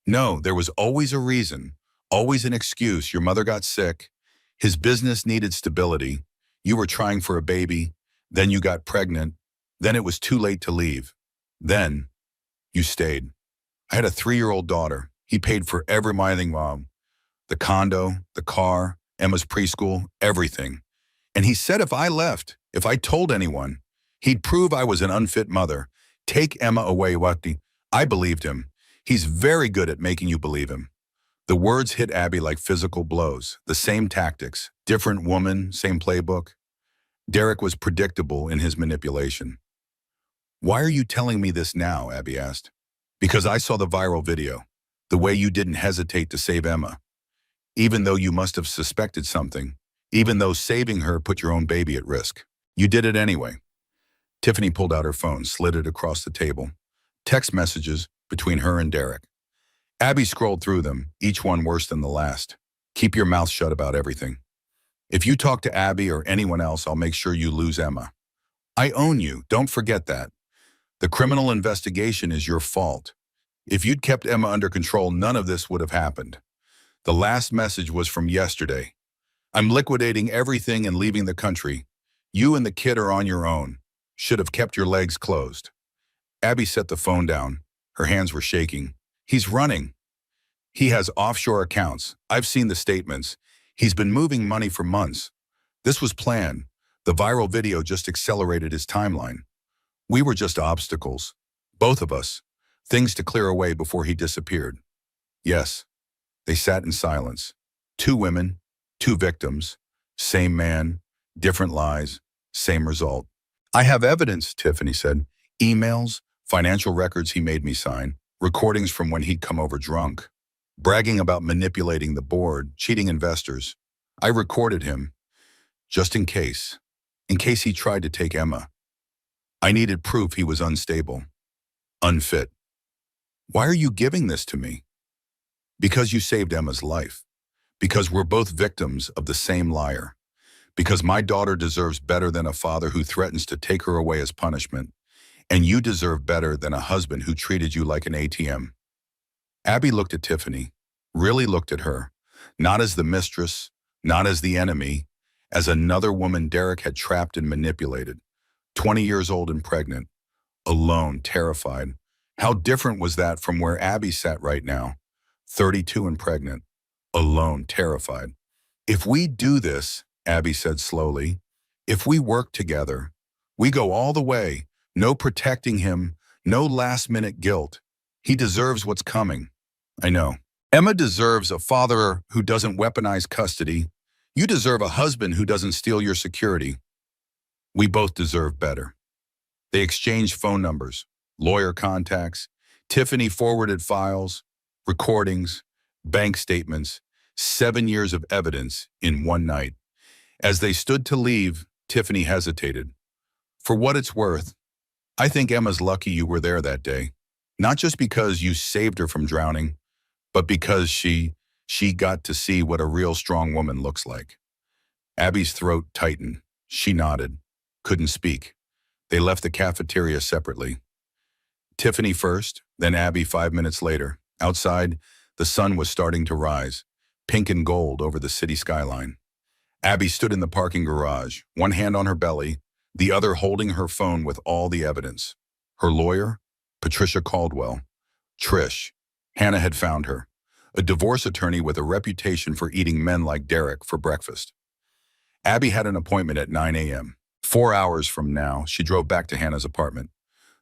No, there was always a reason, always an excuse. Your mother got sick, his business needed stability, you were trying for a baby, then you got pregnant, then it was too late to leave. Then, you stayed. I had a 3-year-old daughter. He paid for everything, Mom. The condo, the car, Emma's preschool, everything. And he said if I left, if I told anyone, he'd prove I was an unfit mother. Take Emma away, Wati. I believed him. He's very good at making you believe him." The words hit Abby like physical blows. The same tactics, different woman, same playbook. Derek was predictable in his manipulation. "Why are you telling me this now?" Abby asked. "Because I saw the viral video, the way you didn't hesitate to save Emma. Even though you must have suspected something, even though saving her put your own baby at risk. You did it anyway." Tiffany pulled out her phone, slid it across the table. Text messages between her and Derek. Abby scrolled through them, each one worse than the last. "Keep your mouth shut about everything. If you talk to Abby or anyone else, I'll make sure you lose Emma. I own you, don't forget that. The criminal investigation is your fault. If you'd kept Emma under control, none of this would have happened." The last message was from yesterday. "I'm liquidating everything and leaving the country. You and the kid are on your own. Should have kept your legs closed." Abby set the phone down. Her hands were shaking. "He's running. He has offshore accounts. I've seen the statements. He's been moving money for months. This was planned. The viral video just accelerated his timeline. We were just obstacles. Both of us. Things to clear away before he disappeared." Yes. They sat in silence. 2 women, 2 victims, same man, different lies, same result. "I have evidence," Tiffany said. "Emails, financial records he made me sign, recordings from when he'd come over drunk, bragging about manipulating the board, cheating investors. I recorded him, just in case he tried to take Emma. I needed proof he was unstable, unfit." "Why are you giving this to me?" "Because you saved Emma's life. Because we're both victims of the same liar. Because my daughter deserves better than a father who threatens to take her away as punishment. And you deserve better than a husband who treated you like an ATM." Abby looked at Tiffany, really looked at her, not as the mistress, not as the enemy, as another woman Derek had trapped and manipulated. 20 years old and pregnant, alone, terrified. How different was that from where Abby sat right now? 32 and pregnant, alone, terrified. "If we do this," Abby said slowly, "if we work together, we go all the way, no protecting him, no last-minute guilt. He deserves what's coming." "I know. Emma deserves a father who doesn't weaponize custody. You deserve a husband who doesn't steal your security. We both deserve better." They exchanged phone numbers, lawyer contacts, Tiffany forwarded files, recordings, bank statements, 7 years of evidence in one night. As they stood to leave, Tiffany hesitated. For what it's worth, I think Emma's lucky you were there that day. Not just because you saved her from drowning, but because she got to see what a real strong woman looks like. Abby's throat tightened. She nodded. Couldn't speak. They left the cafeteria separately. Tiffany first, then Abby 5 minutes later. Outside, the sun was starting to rise, pink and gold over the city skyline. Abby stood in the parking garage, one hand on her belly, the other holding her phone with all the evidence. Her lawyer, Patricia Caldwell. Trish. Hannah had found her. A divorce attorney with a reputation for eating men like Derek for breakfast. Abby had an appointment at 9 a.m. 4 hours from now, she drove back to Hannah's apartment.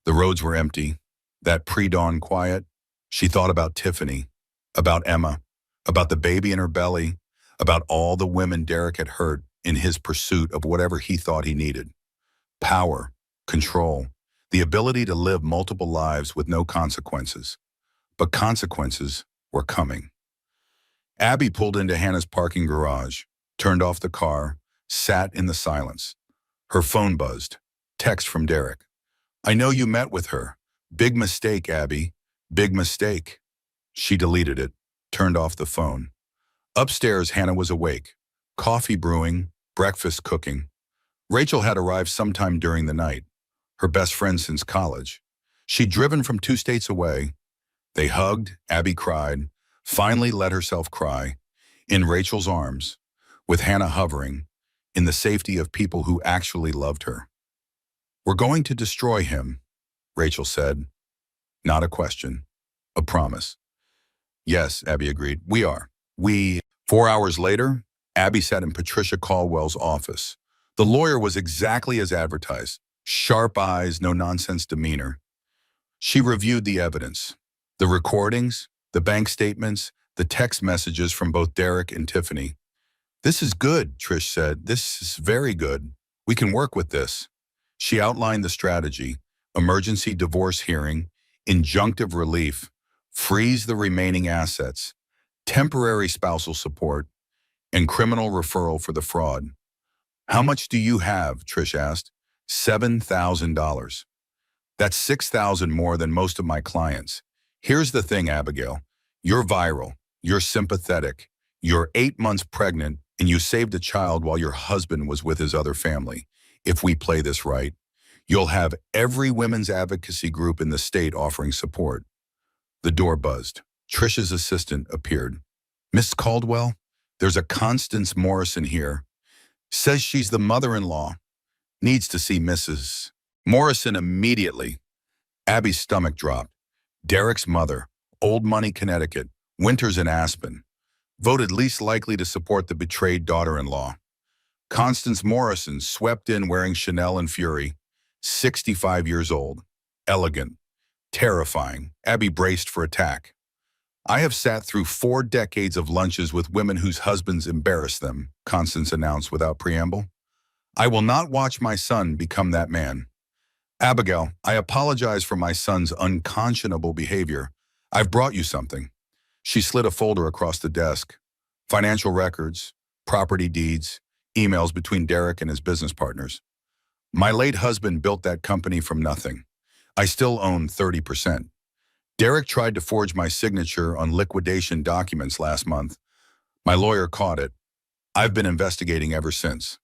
The roads were empty. That pre-dawn quiet. She thought about Tiffany, about Emma, about the baby in her belly, about all the women Derek had hurt in his pursuit of whatever he thought he needed. Power, control, the ability to live multiple lives with no consequences. But consequences were coming. Abby pulled into Hannah's parking garage, turned off the car, sat in the silence. Her phone buzzed. Text from Derek. I know you met with her. Big mistake, Abby. Big mistake. She deleted it, turned off the phone. Upstairs, Hannah was awake. Coffee brewing, breakfast cooking. Rachel had arrived sometime during the night, her best friend since college. She'd driven from 2 states away. They hugged, Abby cried, finally let herself cry, in Rachel's arms, with Hannah hovering, in the safety of people who actually loved her. We're going to destroy him, Rachel said. Not a question, a promise. Yes, Abby agreed, we are. 4 hours later, Abby sat in Patricia Caldwell's office. The lawyer was exactly as advertised. Sharp eyes, no-nonsense demeanor. She reviewed the evidence. The recordings, the bank statements, the text messages from both Derek and Tiffany. This is good, Trish said. This is very good. We can work with this. She outlined the strategy: emergency divorce hearing, injunctive relief, freeze the remaining assets, temporary spousal support, and criminal referral for the fraud. How much do you have? Trish asked. $7,000. That's $6,000 more than most of my clients. Here's the thing, Abigail. You're viral. You're sympathetic. You're 8 months pregnant, and you saved a child while your husband was with his other family. If we play this right, you'll have every women's advocacy group in the state offering support. The door buzzed. Trish's assistant appeared. Miss Caldwell, there's a Constance Morrison here. Says she's the mother-in-law. Needs to see Mrs. Morrison immediately. Abby's stomach dropped. Derek's mother, Old Money, Connecticut, winters in Aspen. Voted least likely to support the betrayed daughter-in-law. Constance Morrison swept in wearing Chanel and Fury. 65 years old. Elegant. Terrifying. Abby braced for attack. I have sat through 4 decades of lunches with women whose husbands embarrassed them, Constance announced without preamble. I will not watch my son become that man. Abigail, I apologize for my son's unconscionable behavior. I've brought you something. She slid a folder across the desk. Financial records, property deeds, emails between Derek and his business partners. My late husband built that company from nothing. I still own 30%. Derek tried to forge my signature on liquidation documents last month. My lawyer caught it. I've been investigating ever since.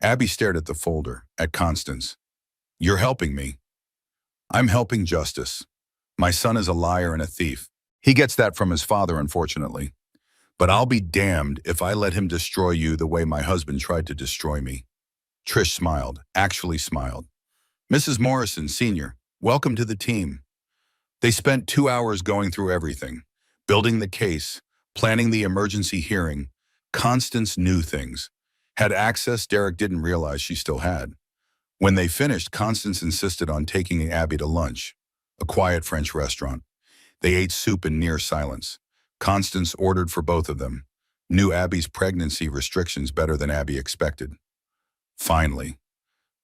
Abby stared at the folder, at Constance. You're helping me. I'm helping justice. My son is a liar and a thief. He gets that from his father, unfortunately. But I'll be damned if I let him destroy you the way my husband tried to destroy me. Trish smiled, actually smiled. Mrs. Morrison, Sr., welcome to the team. They spent 2 hours going through everything, building the case, planning the emergency hearing. Constance knew things, had access Derek didn't realize she still had. When they finished, Constance insisted on taking Abby to lunch, a quiet French restaurant. They ate soup in near silence. Constance ordered for both of them, knew Abby's pregnancy restrictions better than Abby expected. Finally,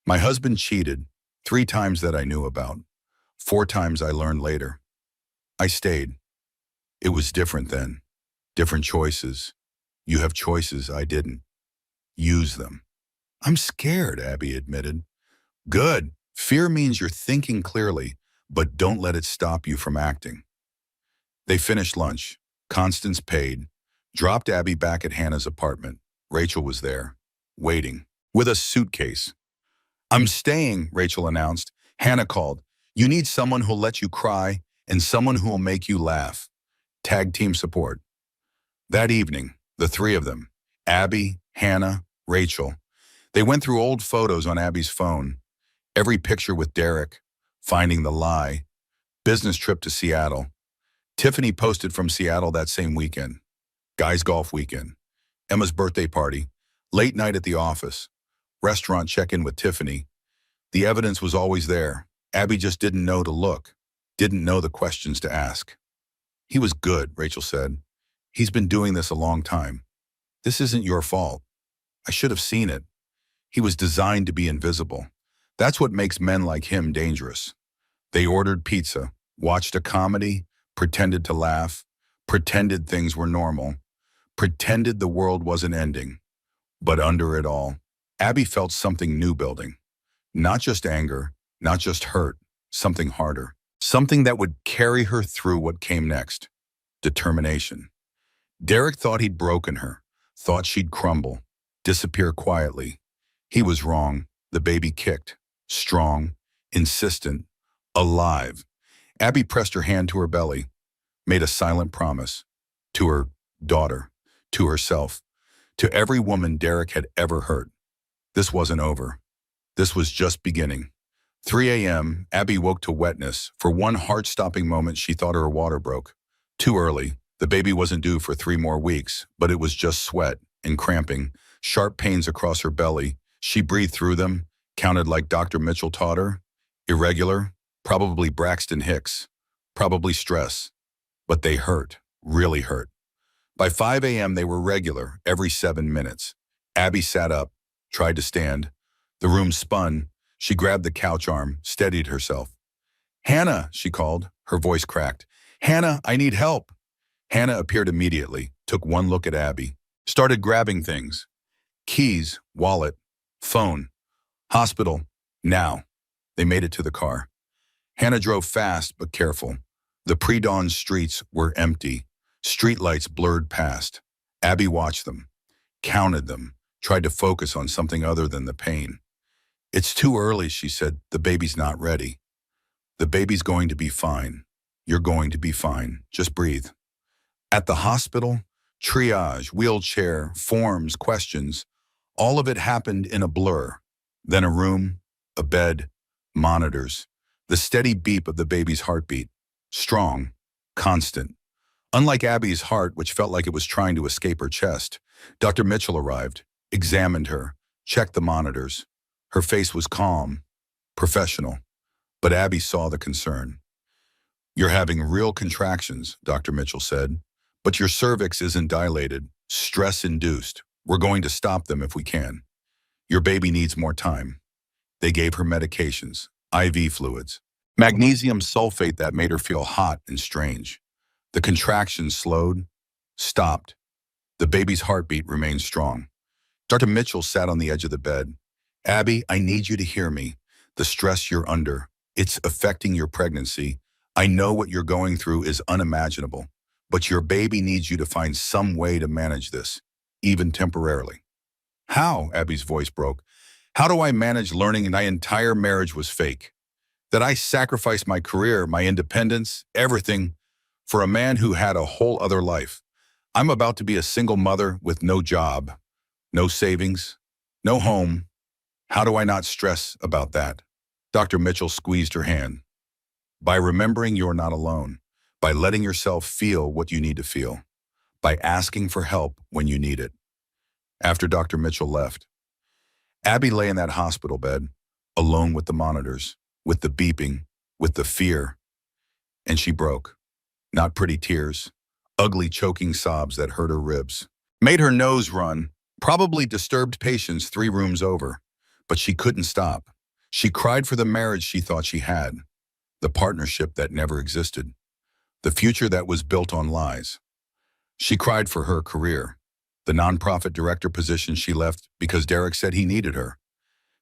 my husband cheated, 3 times that I knew about. 4 times I learned later. I stayed. It was different then. Different choices. You have choices I didn't. Use them. I'm scared, Abby admitted. Good. Fear means you're thinking clearly, but don't let it stop you from acting. They finished lunch. Constance paid. Dropped Abby back at Hannah's apartment. Rachel was there, waiting, with a suitcase. I'm staying, Rachel announced. Hannah called. You need someone who'll let you cry and someone who'll make you laugh. Tag team support. That evening, the 3 of them, Abby, Hannah, Rachel, they went through old photos on Abby's phone. Every picture with Derek, finding the lie, business trip to Seattle. Tiffany posted from Seattle that same weekend. Guys golf weekend. Emma's birthday party. Late night at the office. Restaurant check-in with Tiffany. The evidence was always there. Abby just didn't know to look. Didn't know the questions to ask. He was good, Rachel said. He's been doing this a long time. This isn't your fault. I should have seen it. He was designed to be invisible. That's what makes men like him dangerous. They ordered pizza, watched a comedy, pretended to laugh, pretended things were normal, pretended the world wasn't ending. But under it all, Abby felt something new building. Not just anger, not just hurt, something harder. Something that would carry her through what came next. Determination. Derek thought he'd broken her, thought she'd crumble, disappear quietly. He was wrong. The baby kicked. Strong, insistent, alive. Abby pressed her hand to her belly, made a silent promise. To her daughter, to herself, to every woman Derek had ever hurt. This wasn't over. This was just beginning. 3 a.m., Abby woke to wetness. For one heart-stopping moment, she thought her water broke. Too early. The baby wasn't due for 3 more weeks, but it was just sweat and cramping, sharp pains across her belly. She breathed through them, counted like Dr. Mitchell taught her. Irregular, probably Braxton Hicks, probably stress. But they hurt, really hurt. By 5 a.m., they were regular, every 7 minutes. Abby sat up, tried to stand. The room spun. She grabbed the couch arm, steadied herself. Hannah, she called. Her voice cracked. Hannah, I need help. Hannah appeared immediately, took one look at Abby, started grabbing things. Keys, wallet, phone, hospital, now. They made it to the car. Hannah drove fast but careful. The pre-dawn streets were empty. Streetlights blurred past. Abby watched them, counted them, tried to focus on something other than the pain. It's too early, she said. The baby's not ready. The baby's going to be fine. You're going to be fine. Just breathe. At the hospital, triage, wheelchair, forms, questions, all of it happened in a blur. Then a room, a bed, monitors, the steady beep of the baby's heartbeat. Strong, constant. Unlike Abby's heart, which felt like it was trying to escape her chest, Dr. Mitchell arrived, examined her, checked the monitors. Her face was calm, professional, but Abby saw the concern. You're having real contractions, Dr. Mitchell said, but your cervix isn't dilated, stress-induced. We're going to stop them if we can. Your baby needs more time. They gave her medications, IV fluids, magnesium sulfate that made her feel hot and strange. The contractions slowed, stopped. The baby's heartbeat remained strong. Dr. Mitchell sat on the edge of the bed. Abby, I need you to hear me. The stress you're under, it's affecting your pregnancy. I know what you're going through is unimaginable, but your baby needs you to find some way to manage this, even temporarily. How? Abby's voice broke. How do I manage learning my entire marriage was fake? That I sacrificed my career, my independence, everything, for a man who had a whole other life. I'm about to be a single mother with no job, no savings, no home. How do I not stress about that? Dr. Mitchell squeezed her hand. By remembering you're not alone, by letting yourself feel what you need to feel, by asking for help when you need it. After Dr. Mitchell left, Abby lay in that hospital bed, alone with the monitors, with the beeping, with the fear, and she broke. Not pretty tears, ugly choking sobs that hurt her ribs. Made her nose run, probably disturbed patients 3 rooms over, but she couldn't stop. She cried for the marriage she thought she had, the partnership that never existed, the future that was built on lies. She cried for her career, the nonprofit director position she left because Derek said he needed her,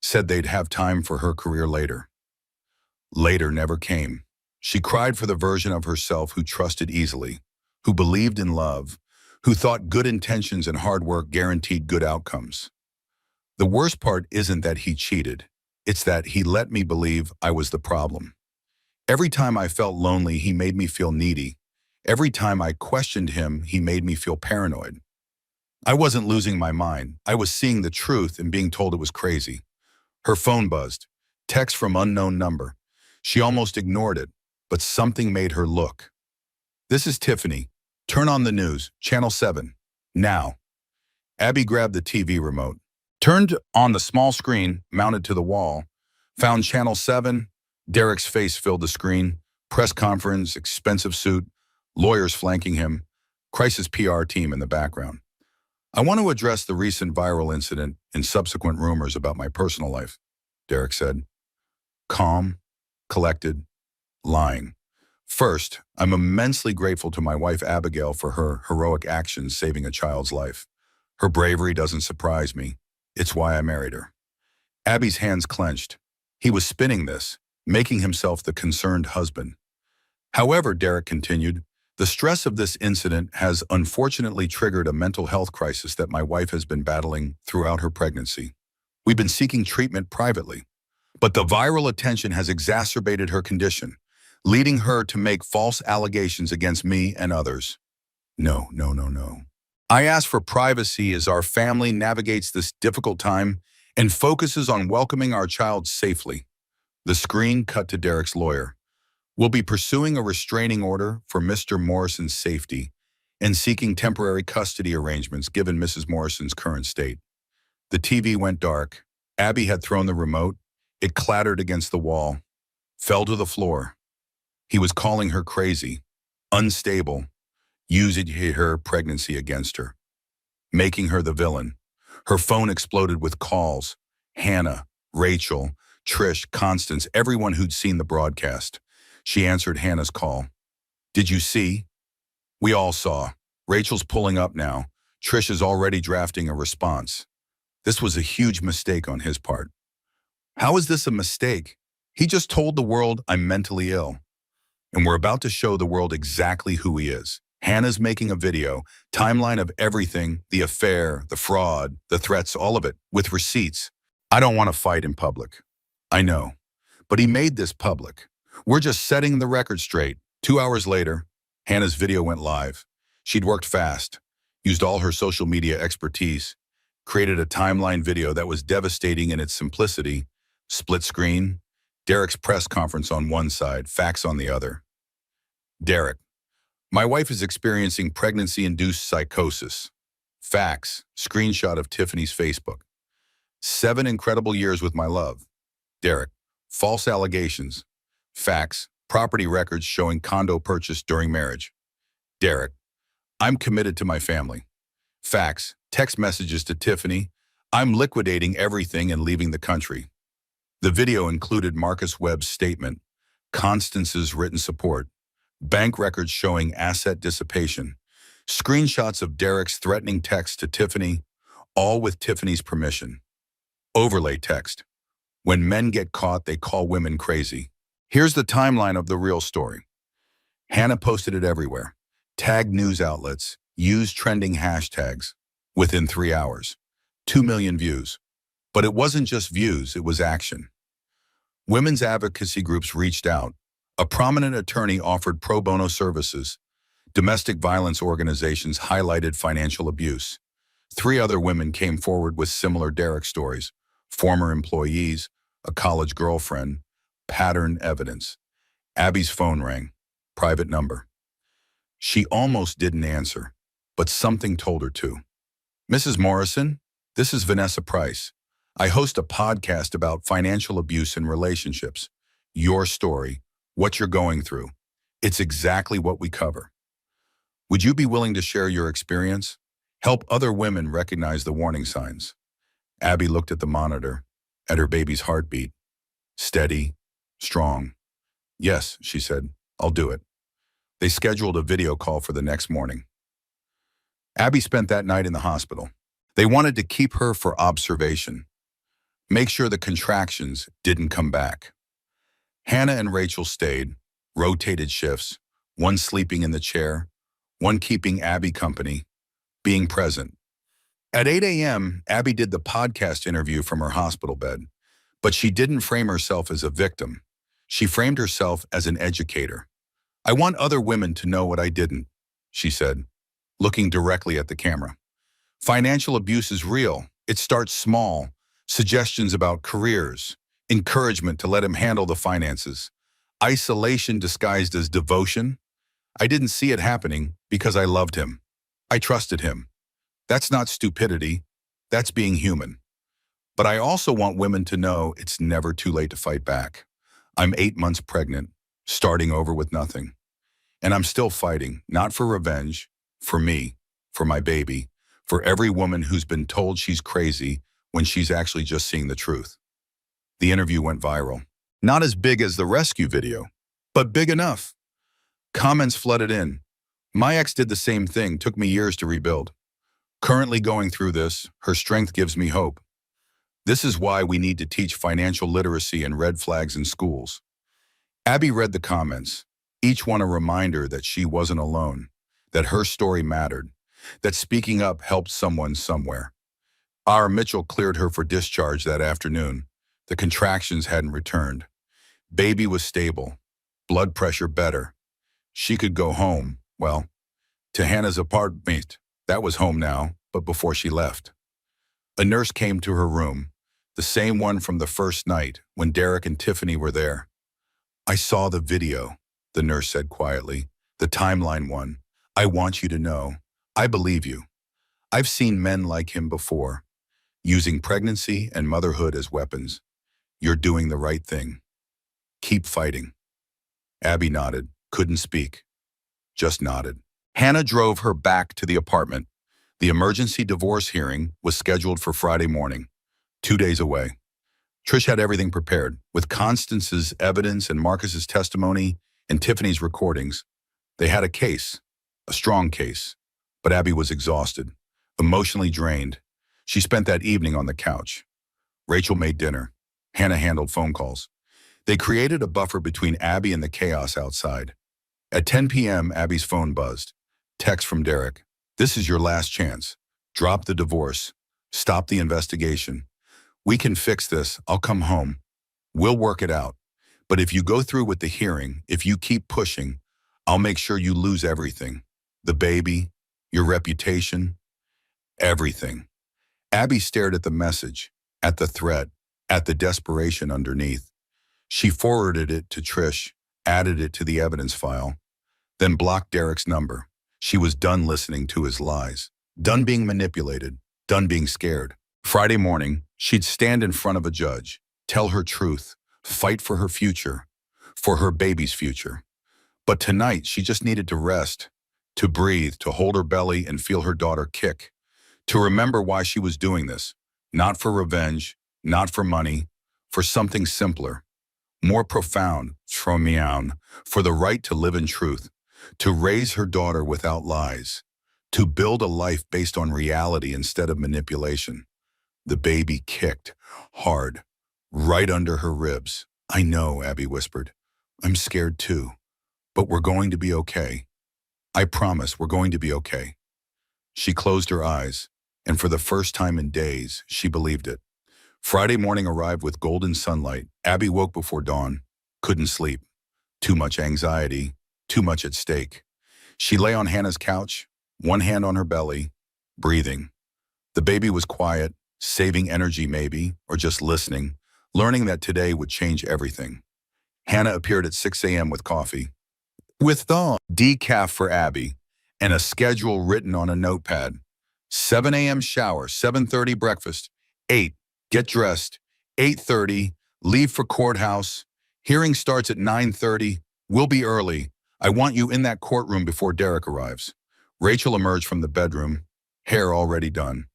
said they'd have time for her career later. Later never came. She cried for the version of herself who trusted easily, who believed in love, who thought good intentions and hard work guaranteed good outcomes. The worst part isn't that he cheated. It's that he let me believe I was the problem. Every time I felt lonely, he made me feel needy. Every time I questioned him, he made me feel paranoid. I wasn't losing my mind. I was seeing the truth and being told it was crazy. Her phone buzzed. Text from unknown number. She almost ignored it, but something made her look. "This is Tiffany. Turn on the news, Channel 7. Now." Abby grabbed the TV remote, turned on the small screen mounted to the wall, found Channel 7. Derek's face filled the screen. Press conference, expensive suit, lawyers flanking him, crisis PR team in the background. "I want to address the recent viral incident and subsequent rumors about my personal life," Derek said. Calm, collected, lying. "First, I'm immensely grateful to my wife Abigail for her heroic actions saving a child's life. Her bravery doesn't surprise me. It's why I married her." Abby's hands clenched. He was spinning this, making himself the concerned husband. "However," Derek continued, "the stress of this incident has unfortunately triggered a mental health crisis that my wife has been battling throughout her pregnancy. We've been seeking treatment privately, but the viral attention has exacerbated her condition, leading her to make false allegations against me and others. No, no, no, no. I ask for privacy as our family navigates this difficult time and focuses on welcoming our child safely." The screen cut to Derek's lawyer. "We'll be pursuing a restraining order for Mr. Morrison's safety and seeking temporary custody arrangements given Mrs. Morrison's current state." The TV went dark. Abby had thrown the remote. It clattered against the wall, fell to the floor. He was calling her crazy, unstable, using her pregnancy against her, making her the villain. Her phone exploded with calls. Hannah, Rachel, Trish, Constance, everyone who'd seen the broadcast. She answered Hannah's call. "Did you see?" "We all saw. Rachel's pulling up now. Trish is already drafting a response." This was a huge mistake on his part. "How is this a mistake? He just told the world I'm mentally ill. And we're about to show the world exactly who he is." Hannah's making a video, timeline of everything, the affair, the fraud, the threats, all of it, with receipts. "I don't want to fight in public. I know. But he made this public. We're just setting the record straight." 2 hours later, Hannah's video went live. She'd worked fast, used all her social media expertise, created a timeline video that was devastating in its simplicity. Split screen, Derek's press conference on one side, facts on the other. Derek: "My wife is experiencing pregnancy-induced psychosis." Facts, screenshot of Tiffany's Facebook. "7 incredible years with my love." Derek: "False allegations." Facts, property records showing condo purchase during marriage. Derek: "I'm committed to my family." Facts, text messages to Tiffany: "I'm liquidating everything and leaving the country." The video included Marcus Webb's statement, Constance's written support, bank records showing asset dissipation, screenshots of Derek's threatening text to Tiffany, all with Tiffany's permission. Overlay text: "When men get caught, they call women crazy." Here's the timeline of the real story. Hannah posted it everywhere, tagged news outlets, used trending hashtags. Within 3 hours, 2 million views. But it wasn't just views, it was action. Women's advocacy groups reached out. A prominent attorney offered pro bono services. Domestic violence organizations highlighted financial abuse. 3 other women came forward with similar Derek stories: former employees, a college girlfriend, pattern evidence. Abby's phone rang, private number. She almost didn't answer, but something told her to. "Mrs. Morrison, this is Vanessa Price. I host a podcast about financial abuse in relationships. Your story, what you're going through. It's exactly what we cover. Would you be willing to share your experience? Help other women recognize the warning signs." Abby looked at the monitor, at her baby's heartbeat. Steady, strong. Yes, she said. I'll do it. They scheduled a video call for the next morning. Abby spent that night in the hospital. They wanted to keep her for observation, make sure the contractions didn't come back. Hannah and Rachel stayed, rotated shifts, one sleeping in the chair, one keeping Abby company, being present. At 8 a.m., Abby did the podcast interview from her hospital bed, but she didn't frame herself as a victim. She framed herself as an educator. I want other women to know what I didn't, she said, looking directly at the camera. Financial abuse is real. It starts small. Suggestions about careers, encouragement to let him handle the finances, isolation disguised as devotion. I didn't see it happening because I loved him. I trusted him. That's not stupidity. That's being human. But I also want women to know it's never too late to fight back. I'm 8 months pregnant, starting over with nothing. And I'm still fighting, not for revenge, for me, for my baby, for every woman who's been told she's crazy when she's actually just seeing the truth. The interview went viral. Not as big as the rescue video, but big enough. Comments flooded in. My ex did the same thing, took me years to rebuild. Currently going through this, her strength gives me hope. This is why we need to teach financial literacy and red flags in schools. Abby read the comments, each one a reminder that she wasn't alone, that her story mattered, that speaking up helped someone somewhere. Our Mitchell cleared her for discharge that afternoon. The contractions hadn't returned. Baby was stable, blood pressure better. She could go home, well, to Hannah's apartment. That was home now, but before she left. A nurse came to her room, the same one from the first night when Derek and Tiffany were there. I saw the video, the nurse said quietly, the timeline one. I want you to know, I believe you. I've seen men like him before, using pregnancy and motherhood as weapons. You're doing the right thing. Keep fighting. Abby nodded, couldn't speak, just nodded. Hannah drove her back to the apartment. The emergency divorce hearing was scheduled for Friday morning, 2 days away. Trish had everything prepared, with Constance's evidence and Marcus's testimony and Tiffany's recordings. They had a case, a strong case, but Abby was exhausted, emotionally drained. She spent that evening on the couch. Rachel made dinner. Hannah handled phone calls. They created a buffer between Abby and the chaos outside. At 10 p.m., Abby's phone buzzed. Text from Derek. This is your last chance. Drop the divorce. Stop the investigation. We can fix this. I'll come home. We'll work it out. But if you go through with the hearing, if you keep pushing, I'll make sure you lose everything. The baby, your reputation, everything. Abby stared at the message, at the threat, at the desperation underneath. She forwarded it to Trish, added it to the evidence file, then blocked Derek's number. She was done listening to his lies, done being manipulated, done being scared. Friday morning, she'd stand in front of a judge, tell her truth, fight for her future, for her baby's future. But tonight, she just needed to rest, to breathe, to hold her belly and feel her daughter kick, to remember why she was doing this, not for revenge, not for money, for something simpler, more profound, for the right to live in truth, to raise her daughter without lies, to build a life based on reality instead of manipulation. The baby kicked, hard, right under her ribs. I know, Abby whispered. I'm scared too, but we're going to be okay. I promise we're going to be okay. She closed her eyes, and for the first time in days, she believed it. Friday morning arrived with golden sunlight. Abby woke before dawn, couldn't sleep. Too much anxiety, too much at stake. She lay on Hannah's couch, one hand on her belly, breathing. The baby was quiet, saving energy maybe, or just listening, learning that today would change everything. Hannah appeared at 6 a.m. with coffee. With the decaf for Abby, and a schedule written on a notepad. 7 a.m. shower, 7:30 breakfast, 8, get dressed, 8:30, leave for courthouse. Hearing starts at 9:30, we'll be early. I want you in that courtroom before Derek arrives. Rachel emerged from the bedroom, hair already done.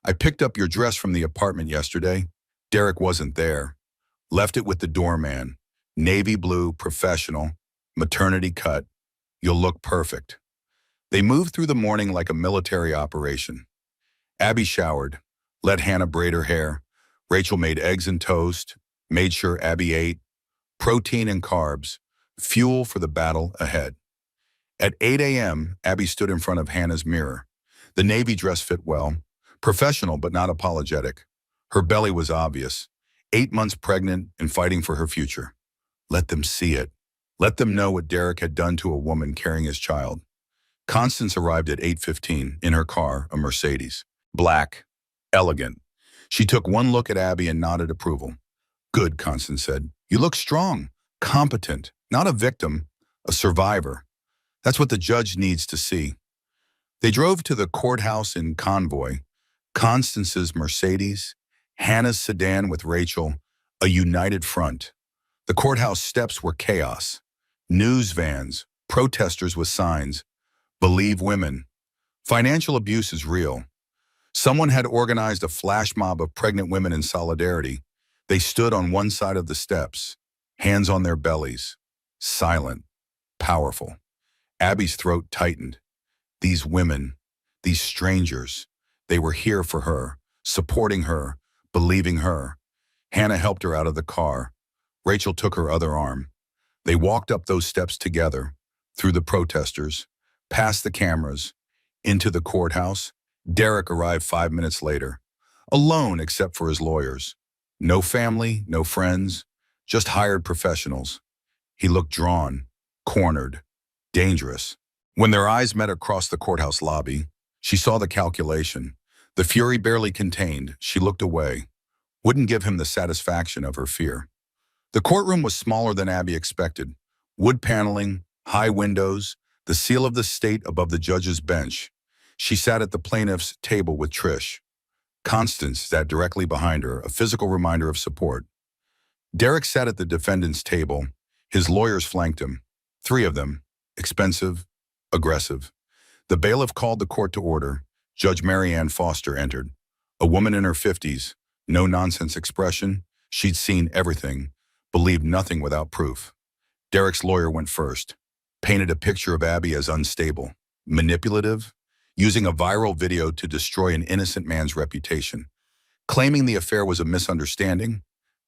I picked up your dress from the apartment yesterday. Derek wasn't there. Left it with the doorman. Navy blue, professional, maternity cut. You'll look perfect. They moved through the morning like a military operation. Abby showered, let Hannah braid her hair. Rachel made eggs and toast, made sure Abby ate, protein and carbs, fuel for the battle ahead. At 8 a.m., Abby stood in front of Hannah's mirror. The navy dress fit well, professional but not apologetic. Her belly was obvious, 8 months pregnant and fighting for her future. Let them see it. Let them know what Derek had done to a woman carrying his child. Constance arrived at 8:15 in her car, a Mercedes. Black, elegant. She took one look at Abby and nodded approval. Good, Constance said. You look strong, competent, not a victim, a survivor. That's what the judge needs to see. They drove to the courthouse in convoy. Constance's Mercedes, Hannah's sedan with Rachel, a united front. The courthouse steps were chaos. News vans, protesters with signs, "Believe women." Financial abuse is real. Someone had organized a flash mob of pregnant women in solidarity. They stood on one side of the steps, hands on their bellies, silent, powerful. Abby's throat tightened. These women, these strangers, they were here for her, supporting her, believing her. Hannah helped her out of the car. Rachel took her other arm. They walked up those steps together, through the protesters, past the cameras, into the courthouse. Derek arrived 5 minutes later, alone except for his lawyers. No family, no friends, just hired professionals. He looked drawn, cornered, dangerous. When their eyes met across the courthouse lobby, she saw the calculation. The fury barely contained, she looked away. Wouldn't give him the satisfaction of her fear. The courtroom was smaller than Abby expected. Wood paneling, high windows, the seal of the state above the judge's bench. She sat at the plaintiff's table with Trish. Constance sat directly behind her, a physical reminder of support. Derek sat at the defendant's table. His lawyers flanked him. 3 of them, expensive, aggressive. The bailiff called the court to order. Judge Mary Ann Foster entered. A woman in her 50s, no-nonsense expression. She'd seen everything, believed nothing without proof. Derek's lawyer went first, painted a picture of Abby as unstable, manipulative, using a viral video to destroy an innocent man's reputation, claiming the affair was a misunderstanding,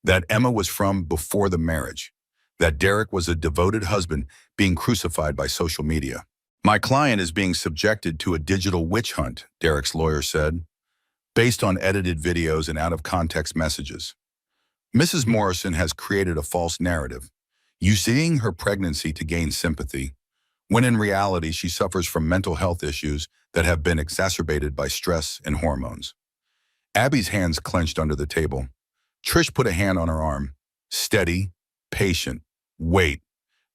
that Emma was from before the marriage, that Derek was a devoted husband being crucified by social media. My client is being subjected to a digital witch hunt, Derek's lawyer said, based on edited videos and out-of-context messages. Mrs. Morrison has created a false narrative, using her pregnancy to gain sympathy, when in reality she suffers from mental health issues that have been exacerbated by stress and hormones. Abby's hands clenched under the table. Trish put a hand on her arm. Steady, patient, wait.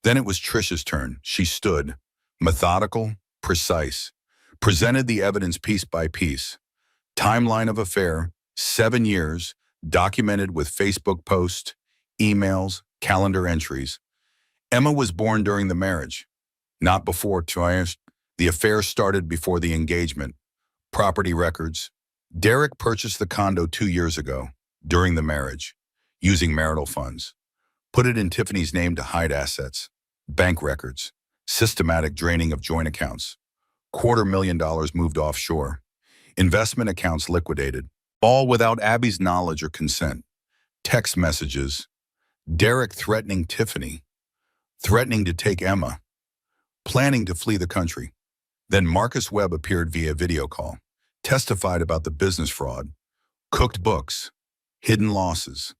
Then it was Trish's turn. She stood, methodical, precise, presented the evidence piece by piece. Timeline of affair, 7 years, documented with Facebook posts, emails, calendar entries. Emma was born during the marriage, not before triumph. The affair started before the engagement. Property records. Derek purchased the condo 2 years ago, during the marriage, using marital funds. Put it in Tiffany's name to hide assets. Bank records. Systematic draining of joint accounts. $250,000 moved offshore. Investment accounts liquidated. All without Abby's knowledge or consent. Text messages. Derek threatening Tiffany. Threatening to take Emma. Planning to flee the country. Then Marcus Webb appeared via video call, testified about the business fraud, cooked books, hidden losses,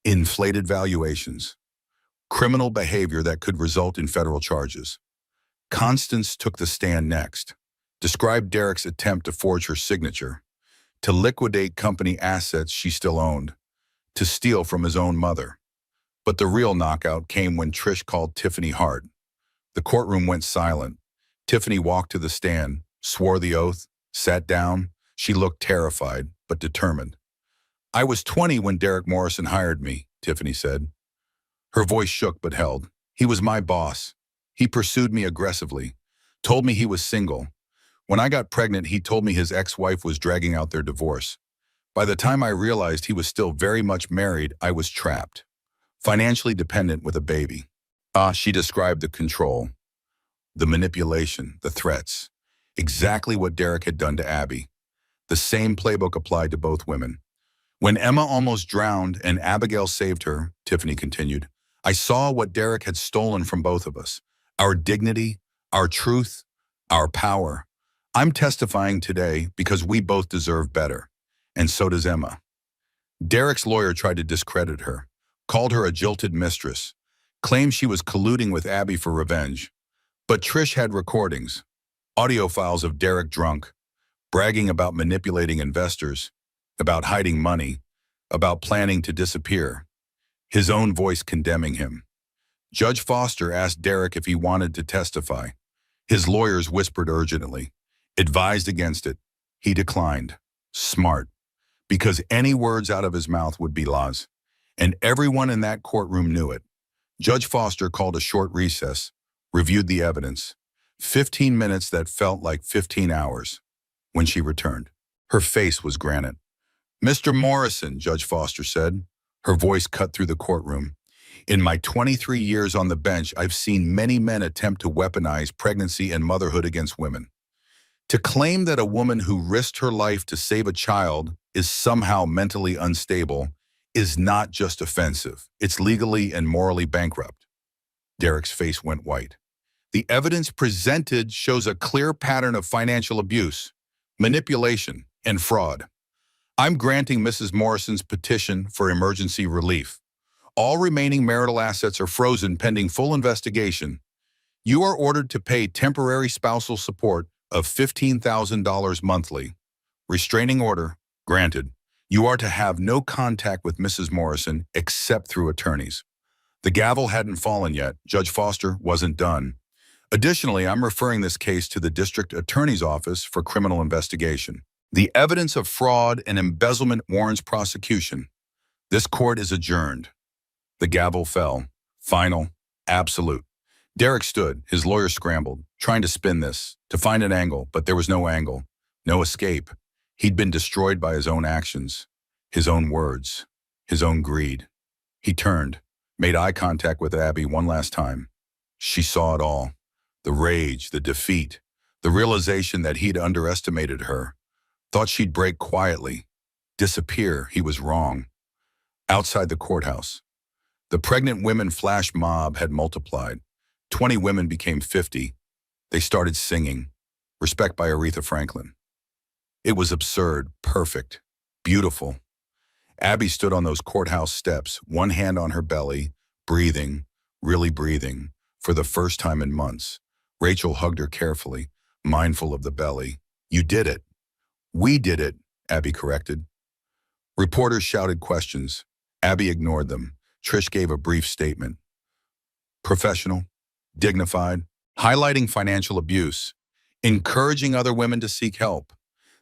inflated valuations, criminal behavior that could result in federal charges. Constance took the stand next, described Derek's attempt to forge her signature, to liquidate company assets she still owned, to steal from his own mother. But the real knockout came when Trish called Tiffany Hart. The courtroom went silent. Tiffany walked to the stand, swore the oath, sat down. She looked terrified, but determined. I was 20 when Derek Morrison hired me, Tiffany said. Her voice shook but held. He was my boss. He pursued me aggressively, told me he was single. When I got pregnant, he told me his ex-wife was dragging out their divorce. By the time I realized he was still very much married, I was trapped. financially dependent with a baby. She described the control, the manipulation, the threats. Exactly what Derek had done to Abby. The same playbook applied to both women. When Emma almost drowned and Abigail saved her, Tiffany continued, I saw what Derek had stolen from both of us. Our dignity, our truth, our power. I'm testifying today because we both deserve better. And so does Emma. Derek's lawyer tried to discredit her, called her a jilted mistress, claimed she was colluding with Abby for revenge. But Trish had recordings, audio files of Derek drunk, bragging about manipulating investors, about hiding money, about planning to disappear, his own voice condemning him. Judge Foster asked Derek if he wanted to testify. His lawyers whispered urgently, advised against it. He declined. Smart. Because any words out of his mouth would be lies. And everyone in that courtroom knew it. Judge Foster called a short recess, reviewed the evidence. 15 minutes that felt like 15 hours. When she returned, her face was granite. Mr. Morrison, Judge Foster said, her voice cut through the courtroom. In my 23 years on the bench, I've seen many men attempt to weaponize pregnancy and motherhood against women. To claim that a woman who risked her life to save a child is somehow mentally unstable is not just offensive. It's legally and morally bankrupt. Derek's face went white. The evidence presented shows a clear pattern of financial abuse, manipulation, and fraud. I'm granting Mrs. Morrison's petition for emergency relief. All remaining marital assets are frozen pending full investigation. You are ordered to pay temporary spousal support of $15,000 monthly. Restraining order granted. You are to have no contact with Mrs. Morrison except through attorneys. The gavel hadn't fallen yet. Judge Foster wasn't done. Additionally, I'm referring this case to the district attorney's office for criminal investigation. The evidence of fraud and embezzlement warrants prosecution. This court is adjourned. The gavel fell. Final. Absolute. Derek stood, his lawyer scrambled, trying to spin this, to find an angle, but there was no angle, no escape. He'd been destroyed by his own actions, his own words, his own greed. He turned, made eye contact with Abby one last time. She saw it all. The rage, the defeat, the realization that he'd underestimated her. Thought she'd break quietly, disappear. He was wrong. Outside the courthouse, the pregnant women flash mob had multiplied. 20 women became 50. They started singing, Respect by Aretha Franklin. It was absurd, perfect, beautiful. Abby stood on those courthouse steps, one hand on her belly, breathing, really breathing, for the first time in months. Rachel hugged her carefully, mindful of the belly. You did it. We did it, Abby corrected. Reporters shouted questions. Abby ignored them. Trish gave a brief statement. Professional, dignified, highlighting financial abuse, encouraging other women to seek help.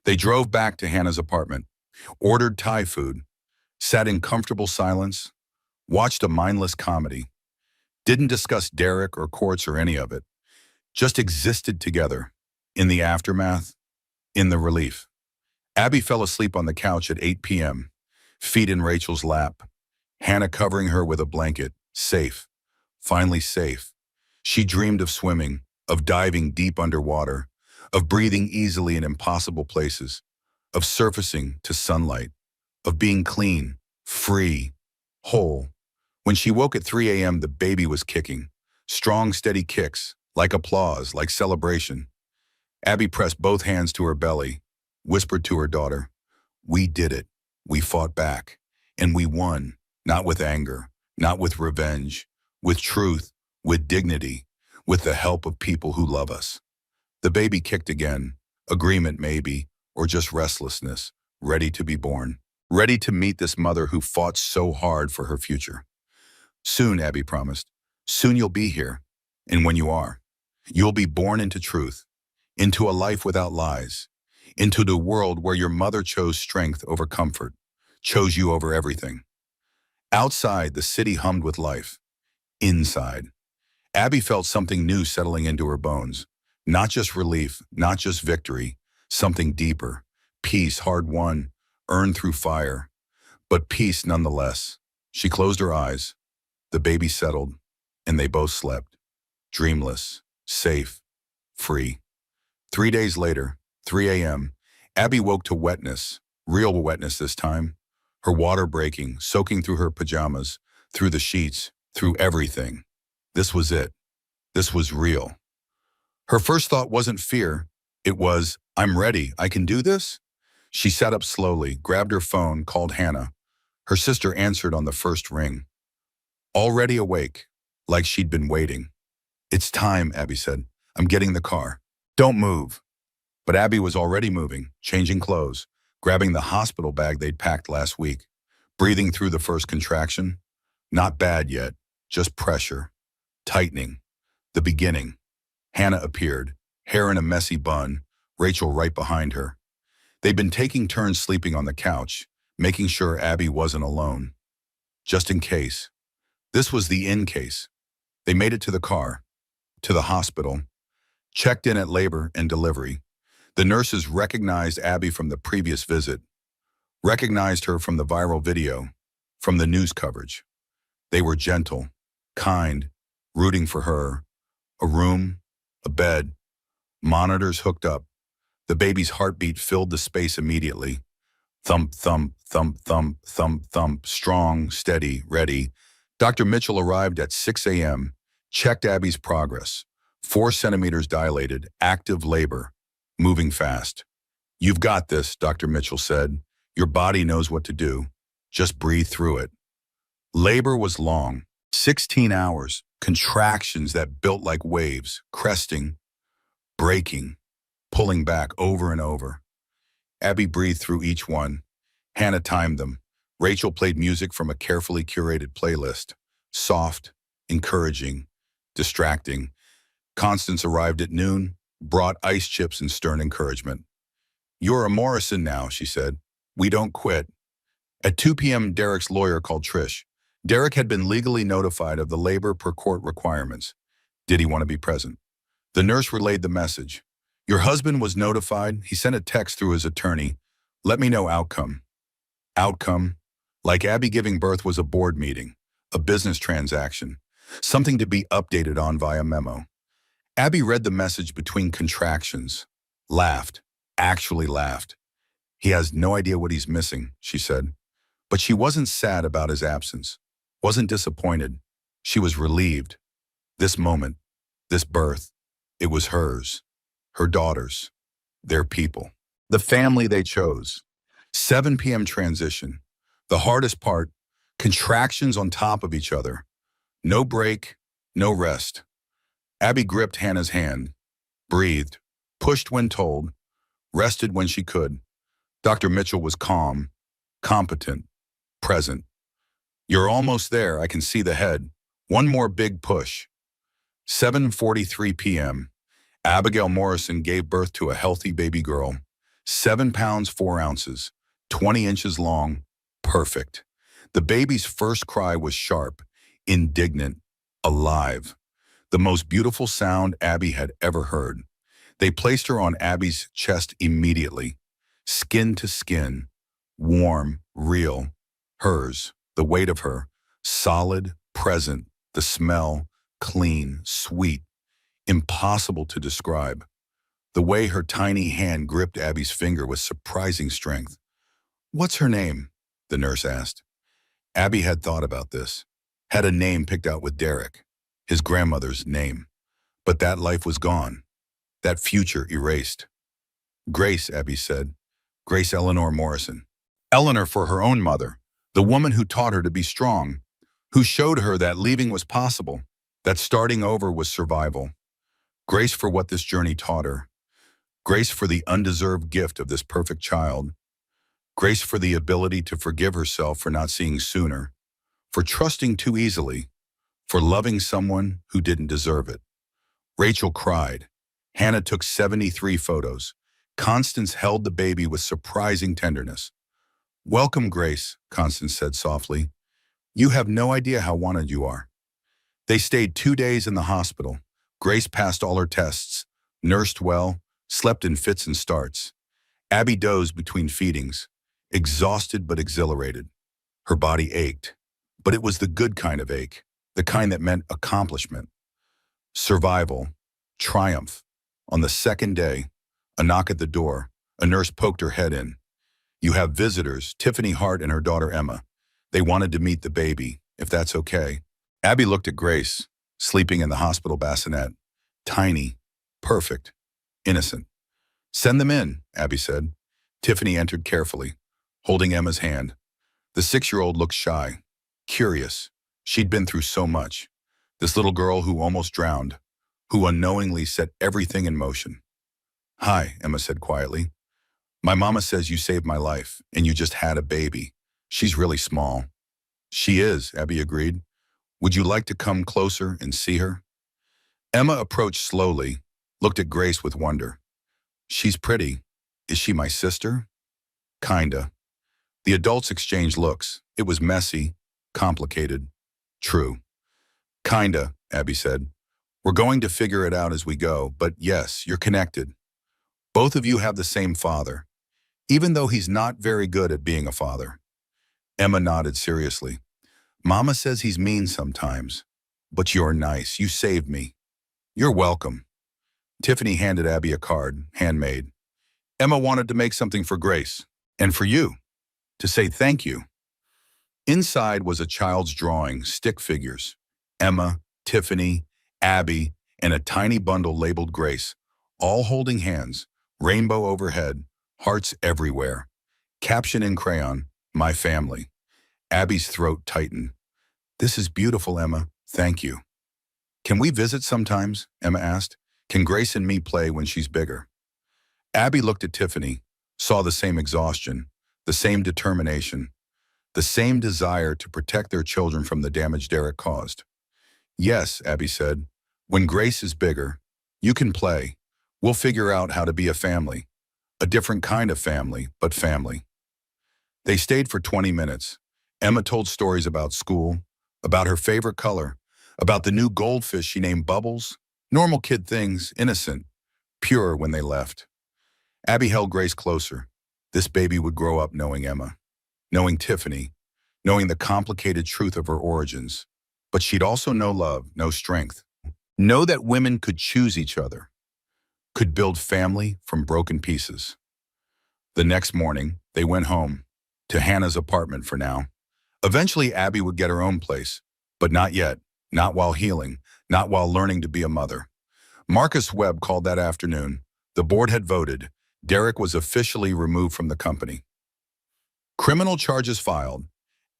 They drove back to Hannah's apartment, ordered Thai food, sat in comfortable silence, watched a mindless comedy, didn't discuss Derek or courts or any of it, just existed together, in the aftermath, in the relief. Abby fell asleep on the couch at 8 p.m., feet in Rachel's lap, Hannah covering her with a blanket, safe, finally safe. She dreamed of swimming, of diving deep underwater, of breathing easily in impossible places, of surfacing to sunlight, of being clean, free, whole. When she woke at 3 a.m., the baby was kicking, strong, steady kicks, like applause, like celebration. Abby pressed both hands to her belly, whispered to her daughter, we did it. We fought back. And we won, not with anger, not with revenge, with truth, with dignity, with the help of people who love us. The baby kicked again, agreement maybe, or just restlessness, ready to be born, ready to meet this mother who fought so hard for her future. Soon, Abby promised, soon you'll be here. And when you are, you'll be born into truth, into a life without lies, into the world where your mother chose strength over comfort, chose you over everything. Outside, the city hummed with life. Inside, Abby felt something new settling into her bones. Not just relief, not just victory, something deeper. Peace hard-won, earned through fire. But peace nonetheless. She closed her eyes, The baby settled, and they both slept, dreamless, safe, free. 3 days later, 3 a.m., Abby woke to wetness, real wetness this time. Her water breaking, soaking through her pajamas, through the sheets, through everything. This was it. This was real. Her first thought wasn't fear. It was, I'm ready. I can do this? She sat up slowly, grabbed her phone, called Hannah. Her sister answered on the first ring. Already awake, like she'd been waiting. It's time, Abby said. I'm getting the car. Don't move. But Abby was already moving, changing clothes, grabbing the hospital bag they'd packed last week, breathing through the first contraction. Not bad yet, just pressure, tightening, the beginning. Hannah appeared, hair in a messy bun, Rachel right behind her. They'd been taking turns sleeping on the couch, making sure Abby wasn't alone. Just in case. This was the in case. They made it to the car, to the hospital, checked in at labor and delivery. The nurses recognized Abby from the previous visit, recognized her from the viral video, from the news coverage. They were gentle, kind, rooting for her. A room, a bed, monitors hooked up. The baby's heartbeat filled the space immediately. Thump, thump, thump, thump, thump, thump, strong, steady, ready. Dr. Mitchell arrived at 6 a.m., checked Abby's progress. 4 centimeters dilated, active labor, moving fast. You've got this, Dr. Mitchell said. Your body knows what to do. Just breathe through it. Labor was long, 16 hours, contractions that built like waves, cresting, breaking, pulling back over and over. Abby breathed through each one. Hannah timed them. Rachel played music from a carefully curated playlist. Soft, encouraging, distracting. Constance arrived at noon, brought ice chips and stern encouragement. You're a Morrison now, she said. We don't quit. At 2 p.m., Derek's lawyer called Trish. Derek had been legally notified of the labor per court requirements. Did he want to be present? The nurse relayed the message. Your husband was notified. He sent a text through his attorney. Let me know outcome. Outcome? Like Abby giving birth was a board meeting, a business transaction, something to be updated on via memo. Abby read the message between contractions, laughed, actually laughed. He has no idea what he's missing, she said. But she wasn't sad about his absence, wasn't disappointed. She was relieved. This moment, this birth, it was hers, her daughters, their people, the family they chose. 7 p.m. transition. The hardest part, contractions on top of each other. No break, no rest. Abby gripped Hannah's hand, breathed, pushed when told, rested when she could. Dr. Mitchell was calm, competent, present. You're almost there, I can see the head. One more big push. 7:43 p.m. Abigail Morrison gave birth to a healthy baby girl. 7 pounds 4 ounces, 20 inches long, perfect. The baby's first cry was sharp, indignant, alive. The most beautiful sound Abby had ever heard. They placed her on Abby's chest immediately. Skin to skin, warm, real. Hers, the weight of her, solid, present, the smell, clean, sweet, impossible to describe. The way her tiny hand gripped Abby's finger with surprising strength. What's her name? The nurse asked. Abby had thought about this, had a name picked out with Derek, his grandmother's name. But that life was gone, that future erased. Grace, Abby said. Grace Eleanor Morrison. Eleanor for her own mother, the woman who taught her to be strong, who showed her that leaving was possible, that starting over was survival. Grace for what this journey taught her. Grace for the undeserved gift of this perfect child. Grace for the ability to forgive herself for not seeing sooner, for trusting too easily, for loving someone who didn't deserve it. Rachel cried. Hannah took 73 photos. Constance held the baby with surprising tenderness. Welcome, Grace, Constance said softly. You have no idea how wanted you are. They stayed 2 days in the hospital. Grace passed all her tests, nursed well, slept in fits and starts. Abby dozed between feedings, exhausted but exhilarated. Her body ached, but it was the good kind of ache. the kind that meant accomplishment, survival, triumph. On the second day, a knock at the door, a nurse poked her head in. "You have visitors, Tiffany Hart and her daughter Emma. They wanted to meet the baby, if that's okay." Abby looked at Grace, sleeping in the hospital bassinet. Tiny, perfect, innocent. "Send them in," Abby said. Tiffany entered carefully, holding Emma's hand. The 6-year-old looked shy, curious. She'd been through so much. This little girl who almost drowned, who unknowingly set everything in motion. "Hi," Emma said quietly. "My mama says you saved my life, and you just had a baby. She's really small." "She is," Abby agreed. "Would you like to come closer and see her?" Emma approached slowly, looked at Grace with wonder. "She's pretty. Is she my sister?" "Kinda." The adults exchanged looks. It was messy, complicated, true. "Kinda," Abby said. "We're going to figure it out as we go, but yes, you're connected. Both of you have the same father, even though he's not very good at being a father." Emma nodded seriously. "Mama says he's mean sometimes, but you're nice. You saved me." "You're welcome." Tiffany handed Abby a card, handmade. Emma wanted to make something for Grace, and for you, to say thank you. Inside was a child's drawing, stick figures. Emma, Tiffany, Abby, and a tiny bundle labeled Grace, all holding hands, rainbow overhead, hearts everywhere. Caption in crayon, "My family." Abby's throat tightened. "This is beautiful, Emma. Thank you." "Can we visit sometimes?" Emma asked. "Can Grace and me play when she's bigger?" Abby looked at Tiffany, saw the same exhaustion, the same determination, the same desire to protect their children from the damage Derek caused. "Yes," Abby said. "When Grace is bigger, you can play. We'll figure out how to be a family. A different kind of family, but family." They stayed for 20 minutes. Emma told stories about school, about her favorite color, about the new goldfish she named Bubbles. Normal kid things, innocent, pure when they left. Abby held Grace closer. This baby would grow up knowing Emma, knowing Tiffany, knowing the complicated truth of her origins. But she'd also know love, know strength. Know that women could choose each other, could build family from broken pieces. The next morning, they went home, to Hannah's apartment for now. Eventually, Abby would get her own place, but not yet, not while healing, not while learning to be a mother. Marcus Webb called that afternoon. The board had voted. Derek was officially removed from the company. Criminal charges filed,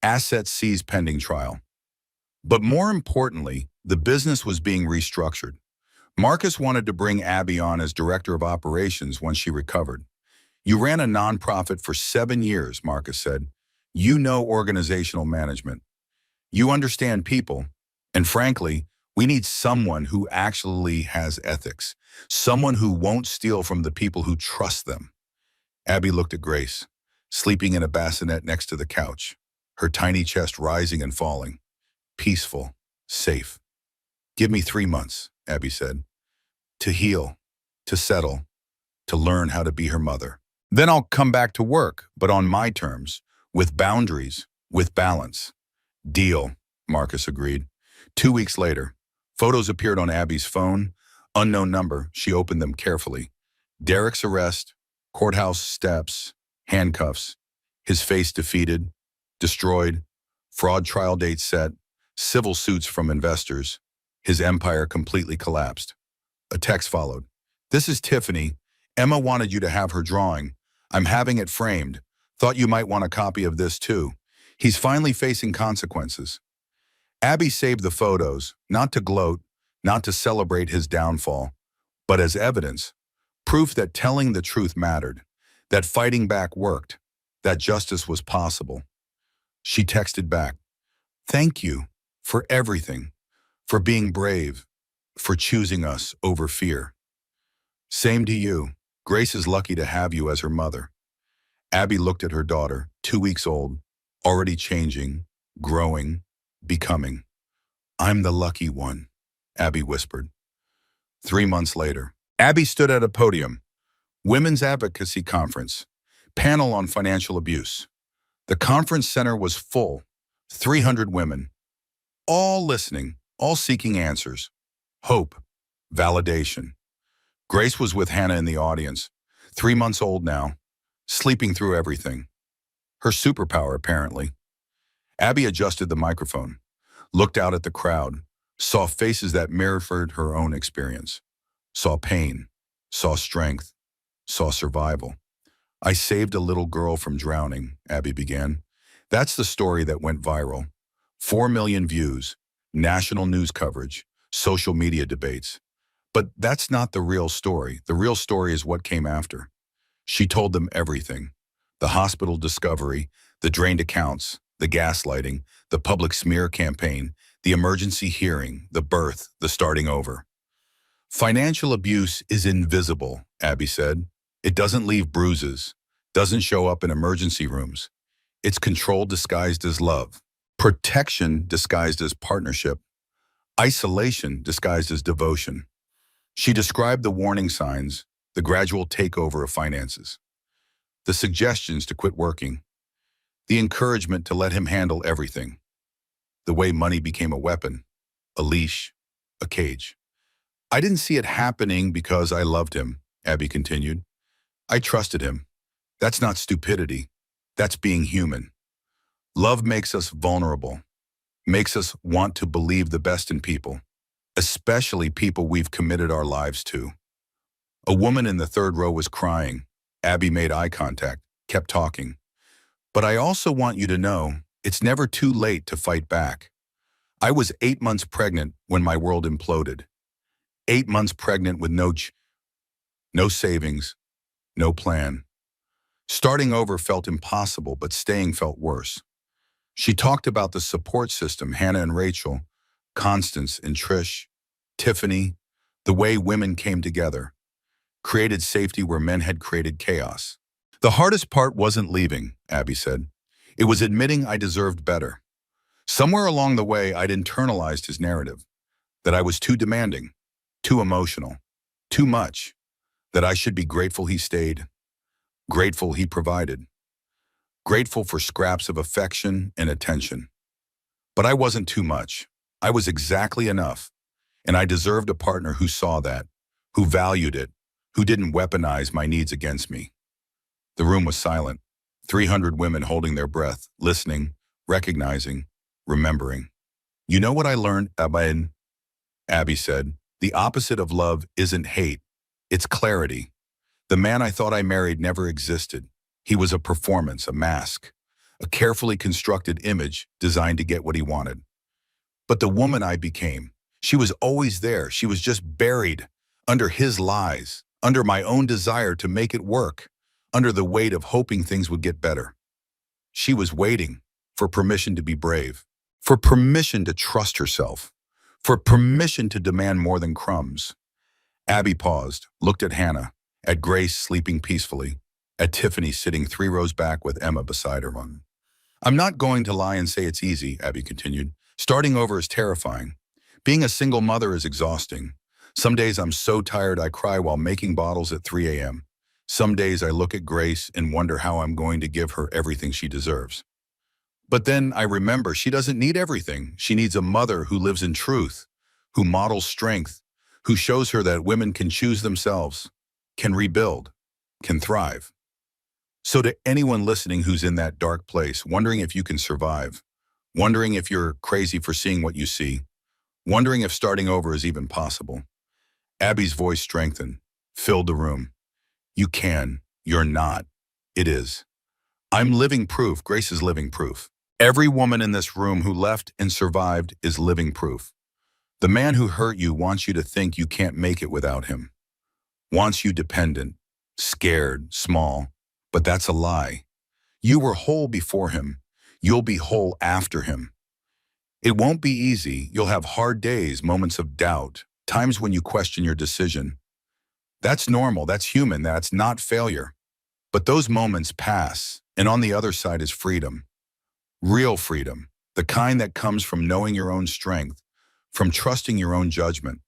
assets seized pending trial. But more importantly, the business was being restructured. Marcus wanted to bring Abby on as director of operations once she recovered. "You ran a nonprofit for 7 years," Marcus said. "You know organizational management. You understand people. And frankly, we need someone who actually has ethics, someone who won't steal from the people who trust them." Abby looked at Grace, sleeping in a bassinet next to the couch, her tiny chest rising and falling. Peaceful, safe. "Give me 3 months," Abby said, "to heal, to settle, to learn how to be her mother. Then I'll come back to work, but on my terms, with boundaries, with balance." "Deal," Marcus agreed. 2 weeks later, photos appeared on Abby's phone. Unknown number, she opened them carefully. Derek's arrest, courthouse steps, handcuffs, his face defeated, destroyed, fraud trial date set, civil suits from investors. His empire completely collapsed. A text followed. "This is Tiffany. Emma wanted you to have her drawing. I'm having it framed. Thought you might want a copy of this too. He's finally facing consequences." Abby saved the photos, not to gloat, not to celebrate his downfall, but as evidence, proof that telling the truth mattered, that fighting back worked, that justice was possible. She texted back, "Thank you for everything, for being brave, for choosing us over fear." "Same to you. Grace is lucky to have you as her mother." Abby looked at her daughter, 2 weeks old, already changing, growing, becoming. "I'm the lucky one," Abby whispered. 3 months later, Abby stood at a podium. Women's Advocacy Conference. Panel on financial abuse. The conference center was full, 300 women. all listening, all seeking answers. Hope, validation. Grace was with Hannah in the audience, 3 months old now, sleeping through everything. Her superpower, apparently. Abby adjusted the microphone, looked out at the crowd, saw faces that mirrored her own experience, saw pain, saw strength, saw survival. I saved a little girl from drowning, Abby began. That's the story that went viral. 4 million views, national news coverage, social media debates. But that's not the real story. The real story is what came after. She told them everything. The hospital discovery, the drained accounts, the gaslighting, the public smear campaign, the emergency hearing, the birth, the starting over. Financial abuse is invisible, Abby said. It doesn't leave bruises, doesn't show up in emergency rooms. It's control disguised as love, protection disguised as partnership, isolation disguised as devotion. She described the warning signs, the gradual takeover of finances, the suggestions to quit working, the encouragement to let him handle everything, the way money became a weapon, a leash, a cage. I didn't see it happening because I loved him, Abby continued. I trusted him. That's not stupidity. That's being human. Love makes us vulnerable, makes us want to believe the best in people, especially people we've committed our lives to. A woman in the third row was crying. Abby made eye contact, kept talking. But I also want you to know, it's never too late to fight back. I was 8 months pregnant when my world imploded. 8 months pregnant with no savings, no plan. Starting over felt impossible, but staying felt worse. She talked about the support system, Hannah and Rachel, Constance and Trish, Tiffany, the way women came together, created safety where men had created chaos. The hardest part wasn't leaving, Abby said. It was admitting I deserved better. Somewhere along the way, I'd internalized his narrative, that I was too demanding, too emotional, too much, that I should be grateful he stayed, grateful he provided, grateful for scraps of affection and attention. But I wasn't too much. I was exactly enough, and I deserved a partner who saw that, who valued it, who didn't weaponize my needs against me. The room was silent, 300 women holding their breath, listening, recognizing, remembering. You know what I learned, Abby said? The opposite of love isn't hate, it's clarity. The man I thought I married never existed. He was a performance, a mask, a carefully constructed image designed to get what he wanted. But the woman I became, she was always there. She was just buried under his lies, under my own desire to make it work, under the weight of hoping things would get better. She was waiting for permission to be brave, for permission to trust herself, for permission to demand more than crumbs. Abby paused, looked at Hannah, at Grace sleeping peacefully, at Tiffany sitting 3 rows back with Emma beside her. I'm not going to lie and say it's easy, Abby continued. Starting over is terrifying. Being a single mother is exhausting. Some days I'm so tired I cry while making bottles at 3 a.m. Some days I look at Grace and wonder how I'm going to give her everything she deserves. But then I remember she doesn't need everything. She needs a mother who lives in truth, who models strength, who shows her that women can choose themselves, can rebuild, can thrive. So to anyone listening who's in that dark place, wondering if you can survive, wondering if you're crazy for seeing what you see, wondering if starting over is even possible, Abby's voice strengthened, filled the room. You can, you're not, it is. I'm living proof, Grace is living proof. Every woman in this room who left and survived is living proof. The man who hurt you wants you to think you can't make it without him, wants you dependent, scared, small, but that's a lie. You were whole before him. You'll be whole after him. It won't be easy. You'll have hard days, moments of doubt, times when you question your decision. That's normal. That's human. That's not failure. But those moments pass, and on the other side is freedom. Real freedom, the kind that comes from knowing your own strength, from trusting your own judgment,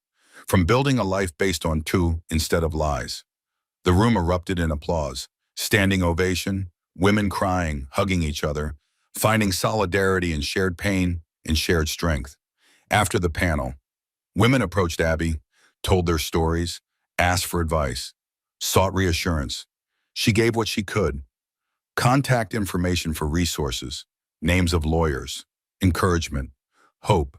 from building a life based on truth instead of lies. The room erupted in applause, standing ovation, women crying, hugging each other, finding solidarity in shared pain and shared strength. After the panel, women approached Abby, told their stories, asked for advice, sought reassurance. She gave what she could. Contact information for resources, names of lawyers, encouragement, hope.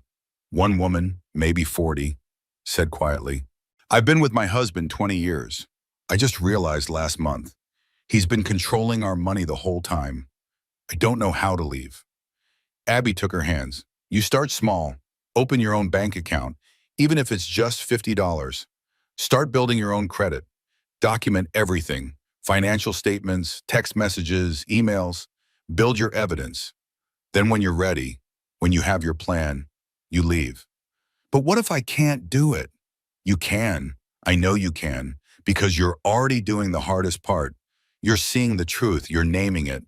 One woman, maybe 40, said quietly, "I've been with my husband 20 years. I just realized last month. He's been controlling our money the whole time. I don't know how to leave." Abby took her hands. "You start small. Open your own bank account, even if it's just $50. Start building your own credit. Document everything, financial statements, text messages, emails. Build your evidence. Then when you're ready, when you have your plan, you leave." "But what if I can't do it?" "You can. I know you can, because you're already doing the hardest part. You're seeing the truth. You're naming it.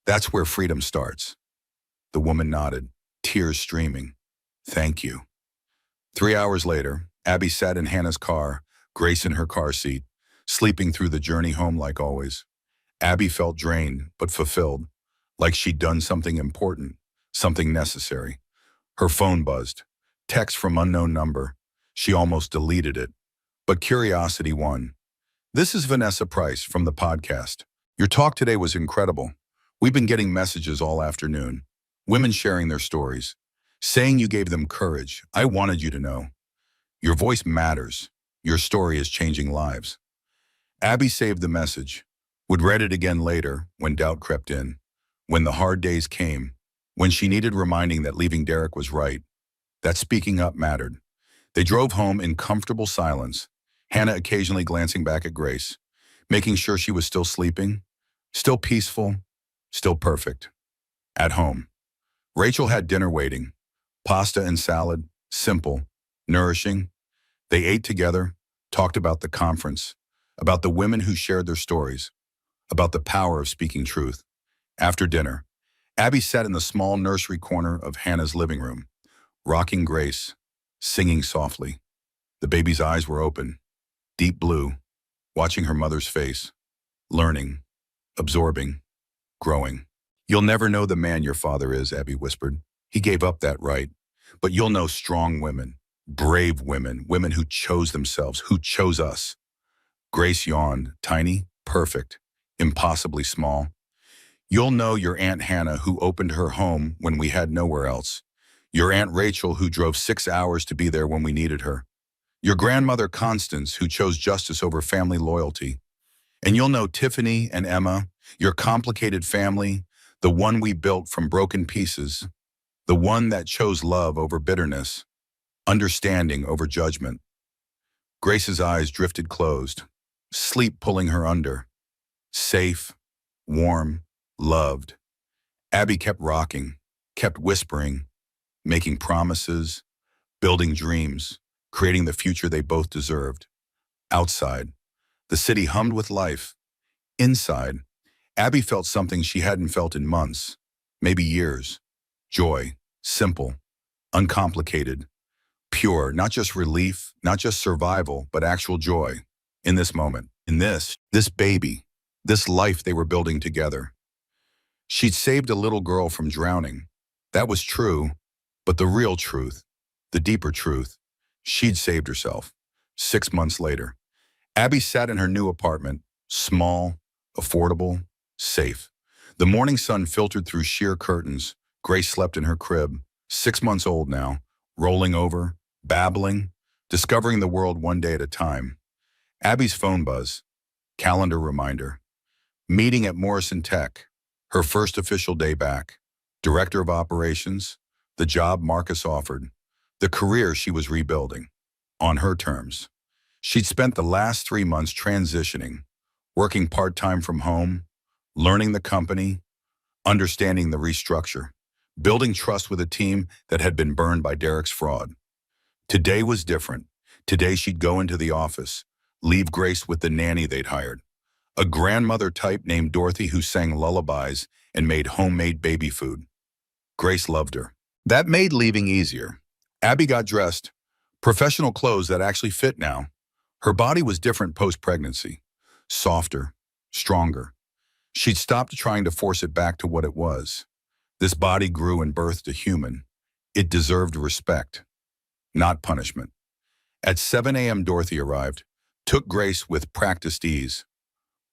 That's where freedom starts." The woman nodded, tears streaming. "Thank you." 3 hours later, Abby sat in Hannah's car, Grace in her car seat, sleeping through the journey home like always. Abby felt drained, but fulfilled, like she'd done something important, something necessary. Her phone buzzed. Text from unknown number. She almost deleted it. But curiosity won. "This is Vanessa Price from the podcast. Your talk today was incredible. We've been getting messages all afternoon. Women sharing their stories, saying you gave them courage. I wanted you to know. Your voice matters. Your story is changing lives." Abby saved the message, would read it again later when doubt crept in, when the hard days came, when she needed reminding that leaving Derek was right, that speaking up mattered. They drove home in comfortable silence, Hannah occasionally glancing back at Grace, making sure she was still sleeping, still peaceful, still perfect. At home, Rachel had dinner waiting, pasta and salad, simple, nourishing. They ate together, talked about the conference, about the women who shared their stories, about the power of speaking truth. After dinner, Abby sat in the small nursery corner of Hannah's living room, rocking Grace, singing softly. The baby's eyes were open, deep blue, watching her mother's face, learning, absorbing, growing. "You'll never know the man your father is," Abby whispered. "He gave up that right. But you'll know strong women, brave women, women who chose themselves, who chose us." Grace yawned, tiny, perfect, impossibly small. "You'll know your Aunt Hannah, who opened her home when we had nowhere else. Your Aunt Rachel, who drove 6 hours to be there when we needed her. Your grandmother Constance, who chose justice over family loyalty. And you'll know Tiffany and Emma, your complicated family, the one we built from broken pieces, the one that chose love over bitterness, understanding over judgment." Grace's eyes drifted closed, sleep pulling her under. Safe, warm, loved. Abby kept rocking, kept whispering, making promises, building dreams, creating the future they both deserved. Outside, the city hummed with life. Inside, Abby felt something she hadn't felt in months, maybe years. Joy, simple, uncomplicated, pure, not just relief, not just survival, but actual joy. In this moment, in this baby, this life they were building together. She'd saved a little girl from drowning. That was true, but the real truth, the deeper truth, she'd saved herself. 6 months later, Abby sat in her new apartment, small, affordable, safe. The morning sun filtered through sheer curtains. Grace slept in her crib, 6 months old now, rolling over, babbling, discovering the world one day at a time. Abby's phone buzz, calendar reminder. Meeting at Morrison Tech, her first official day back. Director of operations, the job Marcus offered, the career she was rebuilding, on her terms. She'd spent the last 3 months transitioning, working part-time from home, learning the company, understanding the restructure, building trust with a team that had been burned by Derek's fraud. Today was different. Today she'd go into the office, leave Grace with the nanny they'd hired, a grandmother type named Dorothy who sang lullabies and made homemade baby food. Grace loved her. That made leaving easier. Abby got dressed, professional clothes that actually fit now. Her body was different post-pregnancy, softer, stronger. She'd stopped trying to force it back to what it was. This body grew and birthed a human. It deserved respect, not punishment. At 7 a.m. Dorothy arrived, took Grace with practiced ease.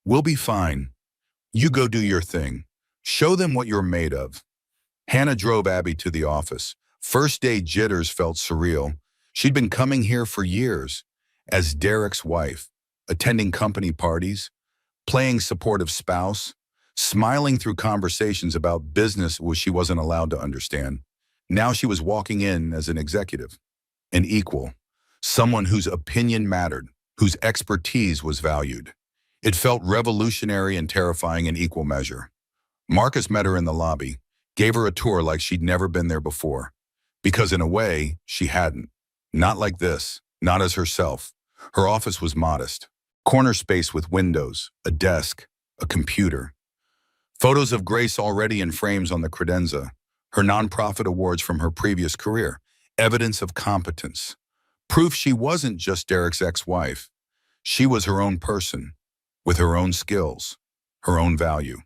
"We'll be fine. You go do your thing. Show them what you're made of." Hannah drove Abby to the office. First day jitters felt surreal. She'd been coming here for years, as Derek's wife, attending company parties, playing supportive spouse, smiling through conversations about business which she wasn't allowed to understand. Now she was walking in as an executive, an equal, someone whose opinion mattered, whose expertise was valued. It felt revolutionary and terrifying in equal measure. Marcus met her in the lobby, gave her a tour like she'd never been there before. Because in a way, she hadn't. Not like this, not as herself. Her office was modest. Corner space with windows, a desk, a computer. Photos of Grace already in frames on the credenza, her nonprofit awards from her previous career, evidence of competence. Proof she wasn't just Derek's ex-wife. She was her own person, with her own skills, her own value.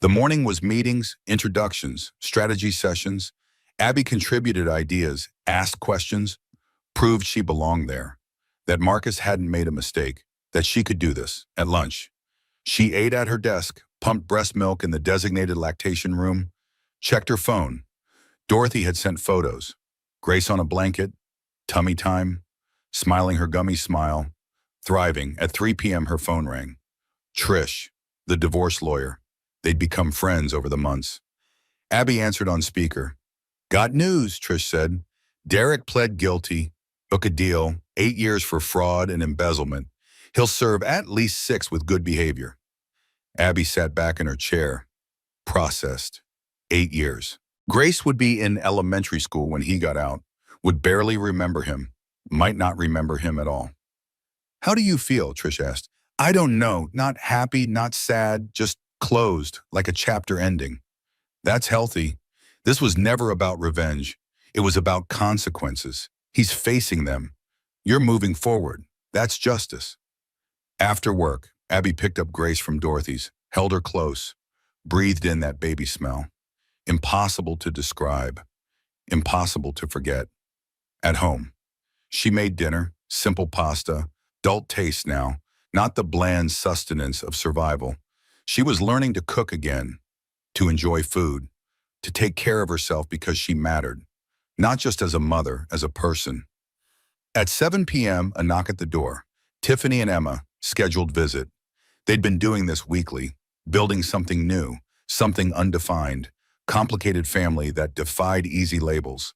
The morning was meetings, introductions, strategy sessions. Abby contributed ideas, asked questions, proved she belonged there, that Marcus hadn't made a mistake, that she could do this. At lunch, she ate at her desk, pumped breast milk in the designated lactation room, checked her phone. Dorothy had sent photos. Grace on a blanket, tummy time, smiling her gummy smile, thriving. At 3 p.m. her phone rang. Trish, the divorce lawyer. They'd become friends over the months. Abby answered on speaker. "Got news," Trish said. "Derek pled guilty, took a deal, 8 years for fraud and embezzlement. He'll serve at least 6 with good behavior." Abby sat back in her chair, processed. 8 years. Grace would be in elementary school when he got out, would barely remember him, might not remember him at all. "How do you feel?" Trish asked. "I don't know, not happy, not sad, just closed, like a chapter ending." "That's healthy. This was never about revenge. It was about consequences. He's facing them. You're moving forward. That's justice." After work, Abby picked up Grace from Dorothy's, held her close, breathed in that baby smell. Impossible to describe, impossible to forget. At home, she made dinner, simple pasta, dull taste now, not the bland sustenance of survival. She was learning to cook again, to enjoy food, to take care of herself because she mattered, not just as a mother, as a person. At 7 p.m., a knock at the door. Tiffany and Emma, scheduled visit. They'd been doing this weekly, building something new, something undefined, complicated family that defied easy labels.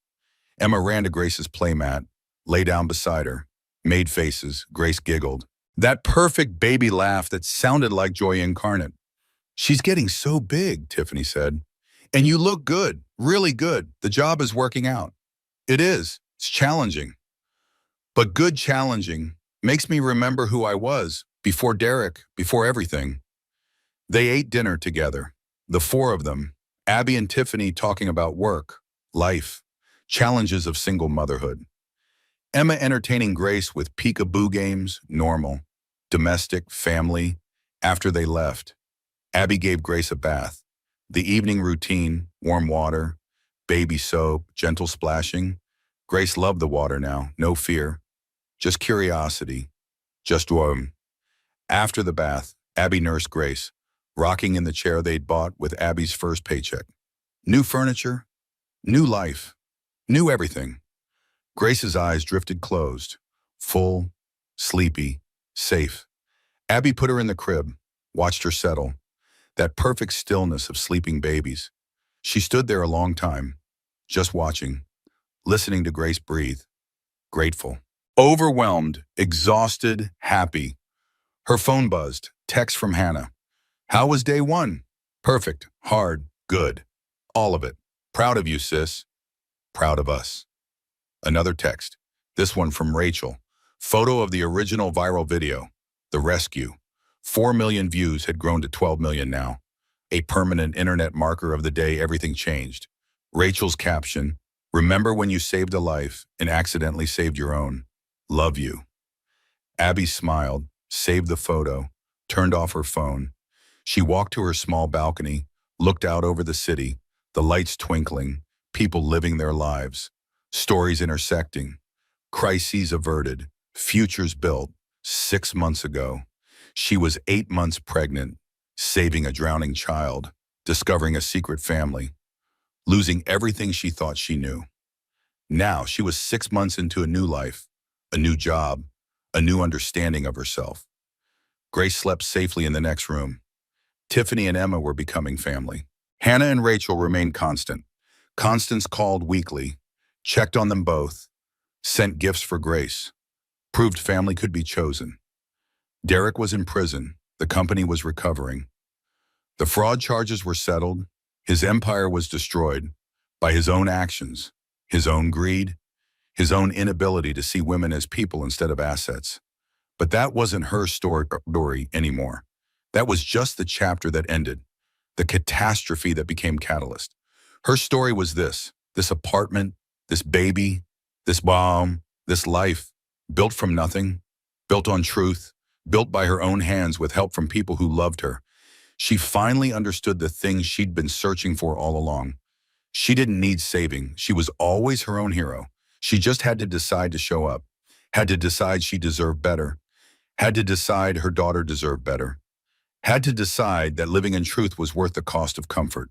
Emma ran to Grace's playmat, lay down beside her, made faces. Grace giggled. That perfect baby laugh that sounded like joy incarnate. "She's getting so big," Tiffany said. "And you look good, really good. The job is working out." "It is. It's challenging. But good challenging makes me remember who I was, before Derek, before everything." They ate dinner together, the 4 of them, Abby and Tiffany talking about work, life, challenges of single motherhood. Emma entertaining Grace with peekaboo games, normal, domestic, family. After they left, Abby gave Grace a bath. The evening routine, warm water, baby soap, gentle splashing. Grace loved the water now, no fear, just curiosity, just warm. After the bath, Abby nursed Grace, rocking in the chair they'd bought with Abby's first paycheck. New furniture, new life, new everything. Grace's eyes drifted closed, full, sleepy, safe. Abby put her in the crib, watched her settle. That perfect stillness of sleeping babies. She stood there a long time, just watching, listening to Grace breathe, grateful. Overwhelmed, exhausted, happy. Her phone buzzed, text from Hannah. "How was day 1? "Perfect, hard, good. All of it. Proud of you, sis. Proud of us." Another text, this one from Rachel. Photo of the original viral video, The Rescue. 4 million views had grown to 12 million now. A permanent internet marker of the day everything changed. Rachel's caption, "Remember when you saved a life and accidentally saved your own. Love you." Abby smiled, saved the photo, turned off her phone. She walked to her small balcony, looked out over the city, the lights twinkling, people living their lives, stories intersecting, crises averted, futures built. 6 months ago, she was 8 months pregnant, saving a drowning child, discovering a secret family, losing everything she thought she knew. Now she was 6 months into a new life, a new job, a new understanding of herself. Grace slept safely in the next room. Tiffany and Emma were becoming family. Hannah and Rachel remained constant. Constance called weekly, checked on them both, sent gifts for Grace, proved family could be chosen. Derek was in prison. The company was recovering. The fraud charges were settled. His empire was destroyed by his own actions, his own greed, his own inability to see women as people instead of assets. But that wasn't her story anymore. That was just the chapter that ended, the catastrophe that became catalyst. Her story was this apartment, this baby, this bomb, this life, built from nothing, built on truth, built by her own hands with help from people who loved her. She finally understood the thing she'd been searching for all along. She didn't need saving. She was always her own hero. She just had to decide to show up, had to decide she deserved better, had to decide her daughter deserved better, had to decide that living in truth was worth the cost of comfort.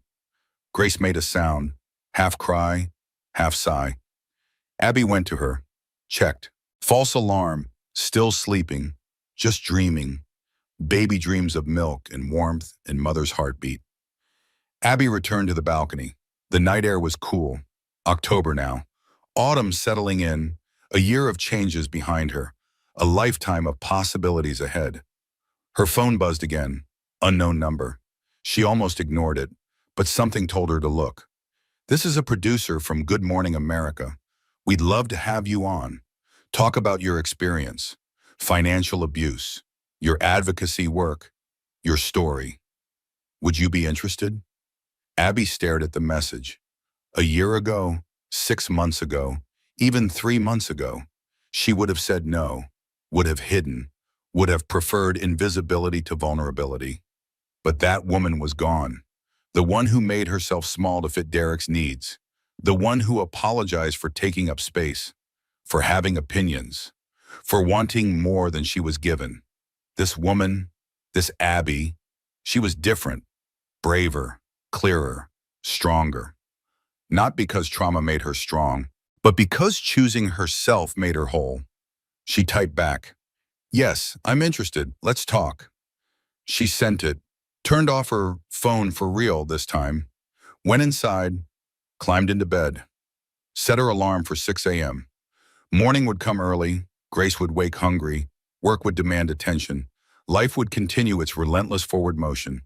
Grace made a sound, half cry, half sigh. Abby went to her, checked. False alarm, still sleeping, just dreaming. Baby dreams of milk and warmth and mother's heartbeat. Abby returned to the balcony. The night air was cool. October now. Autumn settling in. A year of changes behind her. A lifetime of possibilities ahead. Her phone buzzed again. Unknown number. She almost ignored it, but something told her to look. This is a producer from Good Morning America. We'd love to have you on. Talk about your experience, financial abuse, your advocacy work, your story. Would you be interested? Abby stared at the message. A year ago, 6 months ago, even 3 months ago, she would have said no, would have hidden, would have preferred invisibility to vulnerability. But that woman was gone. The one who made herself small to fit Derek's needs. The one who apologized for taking up space, for having opinions, for wanting more than she was given. This woman, this Abby, she was different, braver, clearer, stronger. Not because trauma made her strong, but because choosing herself made her whole. She typed back, "Yes, I'm interested. Let's talk." She sent it, turned off her phone for real this time, went inside, climbed into bed, set her alarm for 6 a.m. Morning would come early, Grace would wake hungry, work would demand attention, life would continue its relentless forward motion.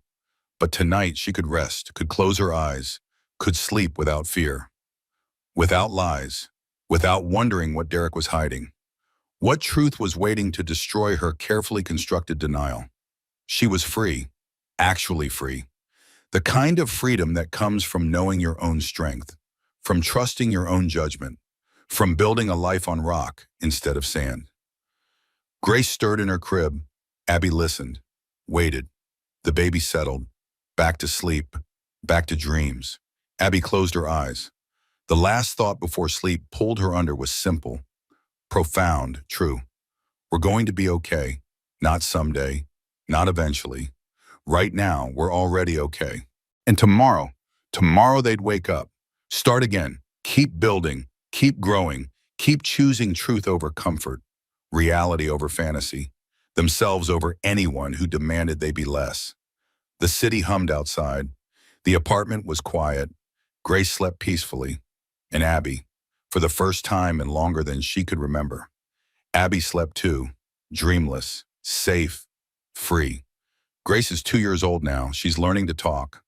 But tonight she could rest, could close her eyes, could sleep without fear, without lies, without wondering what Derek was hiding. What truth was waiting to destroy her carefully constructed denial? She was free, actually free. The kind of freedom that comes from knowing your own strength, from trusting your own judgment, from building a life on rock instead of sand. Grace stirred in her crib. Abby listened, waited. The baby settled, back to sleep, back to dreams. Abby closed her eyes. The last thought before sleep pulled her under was simple, profound, true. We're going to be okay, not someday, not eventually. Right now, we're already okay. And tomorrow they'd wake up, start again, keep building, keep growing, keep choosing truth over comfort, reality over fantasy, themselves over anyone who demanded they be less. The city hummed outside. The apartment was quiet. Grace slept peacefully. And Abby, for the first time and longer than she could remember, Abby slept too, dreamless, safe, free. Grace is 2 years old now. She's learning to talk,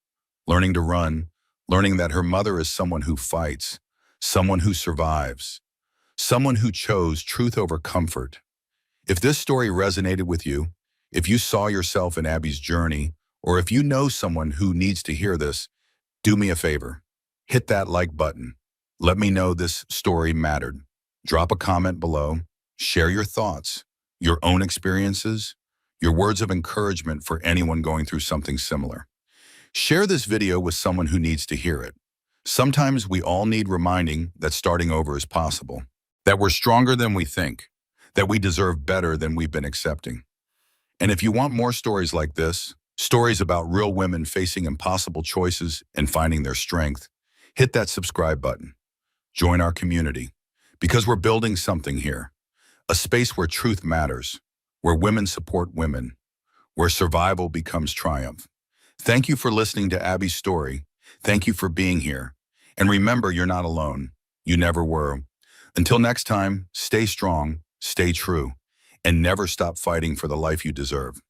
learning to run, learning that her mother is someone who fights, someone who survives, someone who chose truth over comfort. If this story resonated with you, if you saw yourself in Abby's journey, or if you know someone who needs to hear this, do me a favor. Hit that like button. Let me know this story mattered. Drop a comment below. Share your thoughts, your own experiences, your words of encouragement for anyone going through something similar. Share this video with someone who needs to hear it. Sometimes we all need reminding that starting over is possible, that we're stronger than we think, that we deserve better than we've been accepting. And if you want more stories like this, stories about real women facing impossible choices and finding their strength, hit that subscribe button. Join our community, because we're building something here, a space where truth matters, where women support women, where survival becomes triumph. Thank you for listening to Abby's story. Thank you for being here. And remember, you're not alone. You never were. Until next time, stay strong, stay true, and never stop fighting for the life you deserve.